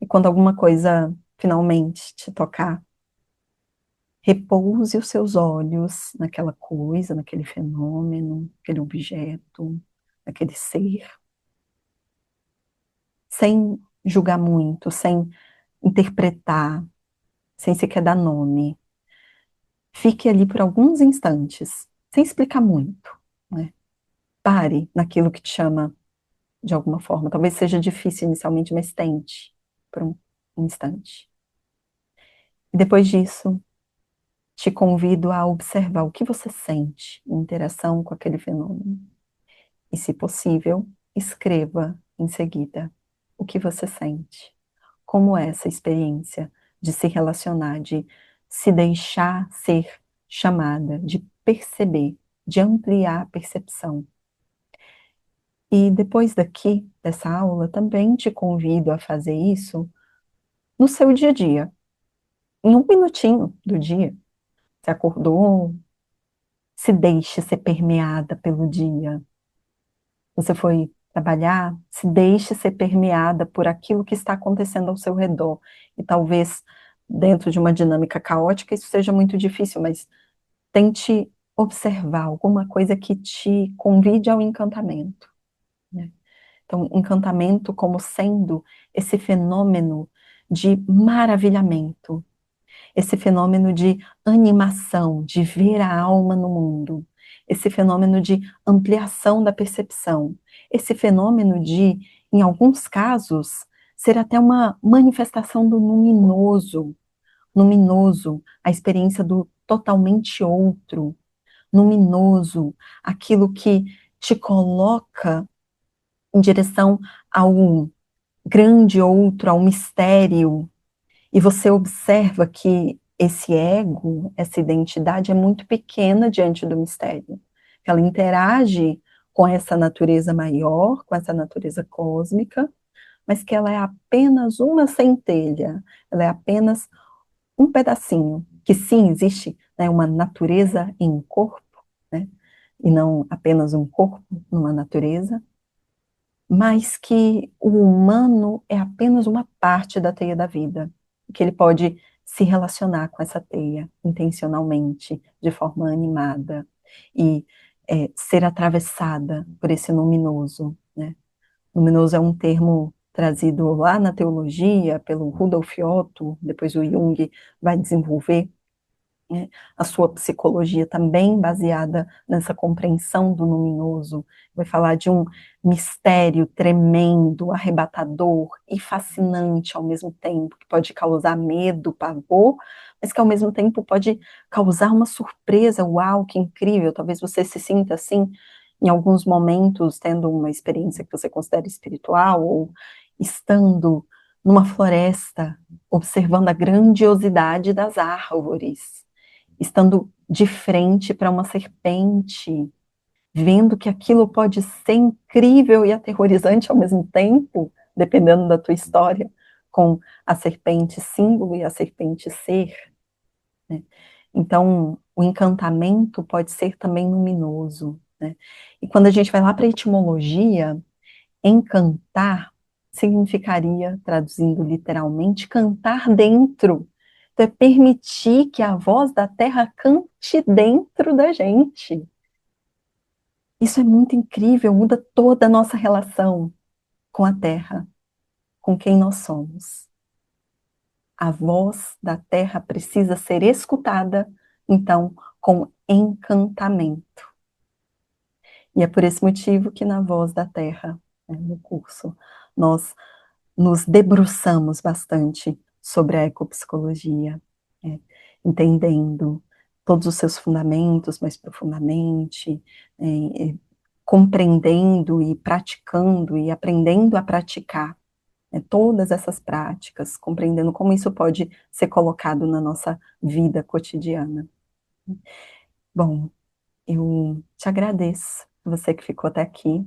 E quando alguma coisa finalmente te tocar, repouse os seus olhos naquela coisa, naquele fenômeno, naquele objeto, naquele ser, sem julgar muito, sem interpretar, sem sequer dar nome. Fique ali por alguns instantes, sem explicar muito, né? Pare naquilo que te chama de alguma forma. Talvez seja difícil inicialmente, mas tente por um instante. E depois disso, te convido a observar o que você sente em interação com aquele fenômeno. E, se possível, escreva em seguida o que você sente. Como é essa experiência de se relacionar, de se deixar ser chamada, de perceber, de ampliar a percepção. E depois daqui, dessa aula, também te convido a fazer isso no seu dia a dia, em um minutinho do dia. Você acordou, se deixe ser permeada pelo dia. Você foi trabalhar, se deixe ser permeada por aquilo que está acontecendo ao seu redor. E talvez, dentro de uma dinâmica caótica, isso seja muito difícil, mas tente observar alguma coisa que te convide ao encantamento, né? Então, encantamento como sendo esse fenômeno de maravilhamento, esse fenômeno de animação, de ver a alma no mundo, esse fenômeno de ampliação da percepção, esse fenômeno de, em alguns casos, ser até uma manifestação do luminoso, a experiência do totalmente outro, luminoso, aquilo que te coloca em direção ao grande outro, ao mistério, e você observa que esse ego, essa identidade é muito pequena diante do mistério. Ela interage com essa natureza maior, com essa natureza cósmica, mas que ela é apenas uma centelha, ela é apenas um pedacinho, que sim, existe, né, uma natureza em um corpo, né, e não apenas um corpo numa natureza, mas que o humano é apenas uma parte da teia da vida, que ele pode se relacionar com essa teia intencionalmente, de forma animada, e ser atravessada por esse luminoso, né? Luminoso é um termo trazido lá na teologia pelo Rudolf Otto, depois o Jung vai desenvolver, né, a sua psicologia também baseada nessa compreensão do luminoso, vai falar de um mistério tremendo, arrebatador e fascinante ao mesmo tempo, que pode causar medo, pavor, mas que ao mesmo tempo pode causar uma surpresa, uau, que incrível, talvez você se sinta assim em alguns momentos, tendo uma experiência que você considera espiritual, ou estando numa floresta, observando a grandiosidade das árvores, estando de frente para uma serpente, vendo que aquilo pode ser incrível e aterrorizante ao mesmo tempo, dependendo da tua história, com a serpente símbolo e a serpente ser, né? Então, o encantamento pode ser também luminoso, né? E quando a gente vai lá para a etimologia, encantar significaria, traduzindo literalmente, cantar dentro. Então, é permitir que a voz da terra cante dentro da gente. Isso é muito incrível, muda toda a nossa relação com a terra, com quem nós somos. A voz da terra precisa ser escutada, então, com encantamento. E é por esse motivo que na Voz da Terra, né, no curso, nós nos debruçamos bastante sobre a ecopsicologia, né, entendendo todos os seus fundamentos mais profundamente, compreendendo e praticando e aprendendo a praticar, né, todas essas práticas, compreendendo como isso pode ser colocado na nossa vida cotidiana. Bom, eu te agradeço, você que ficou até aqui.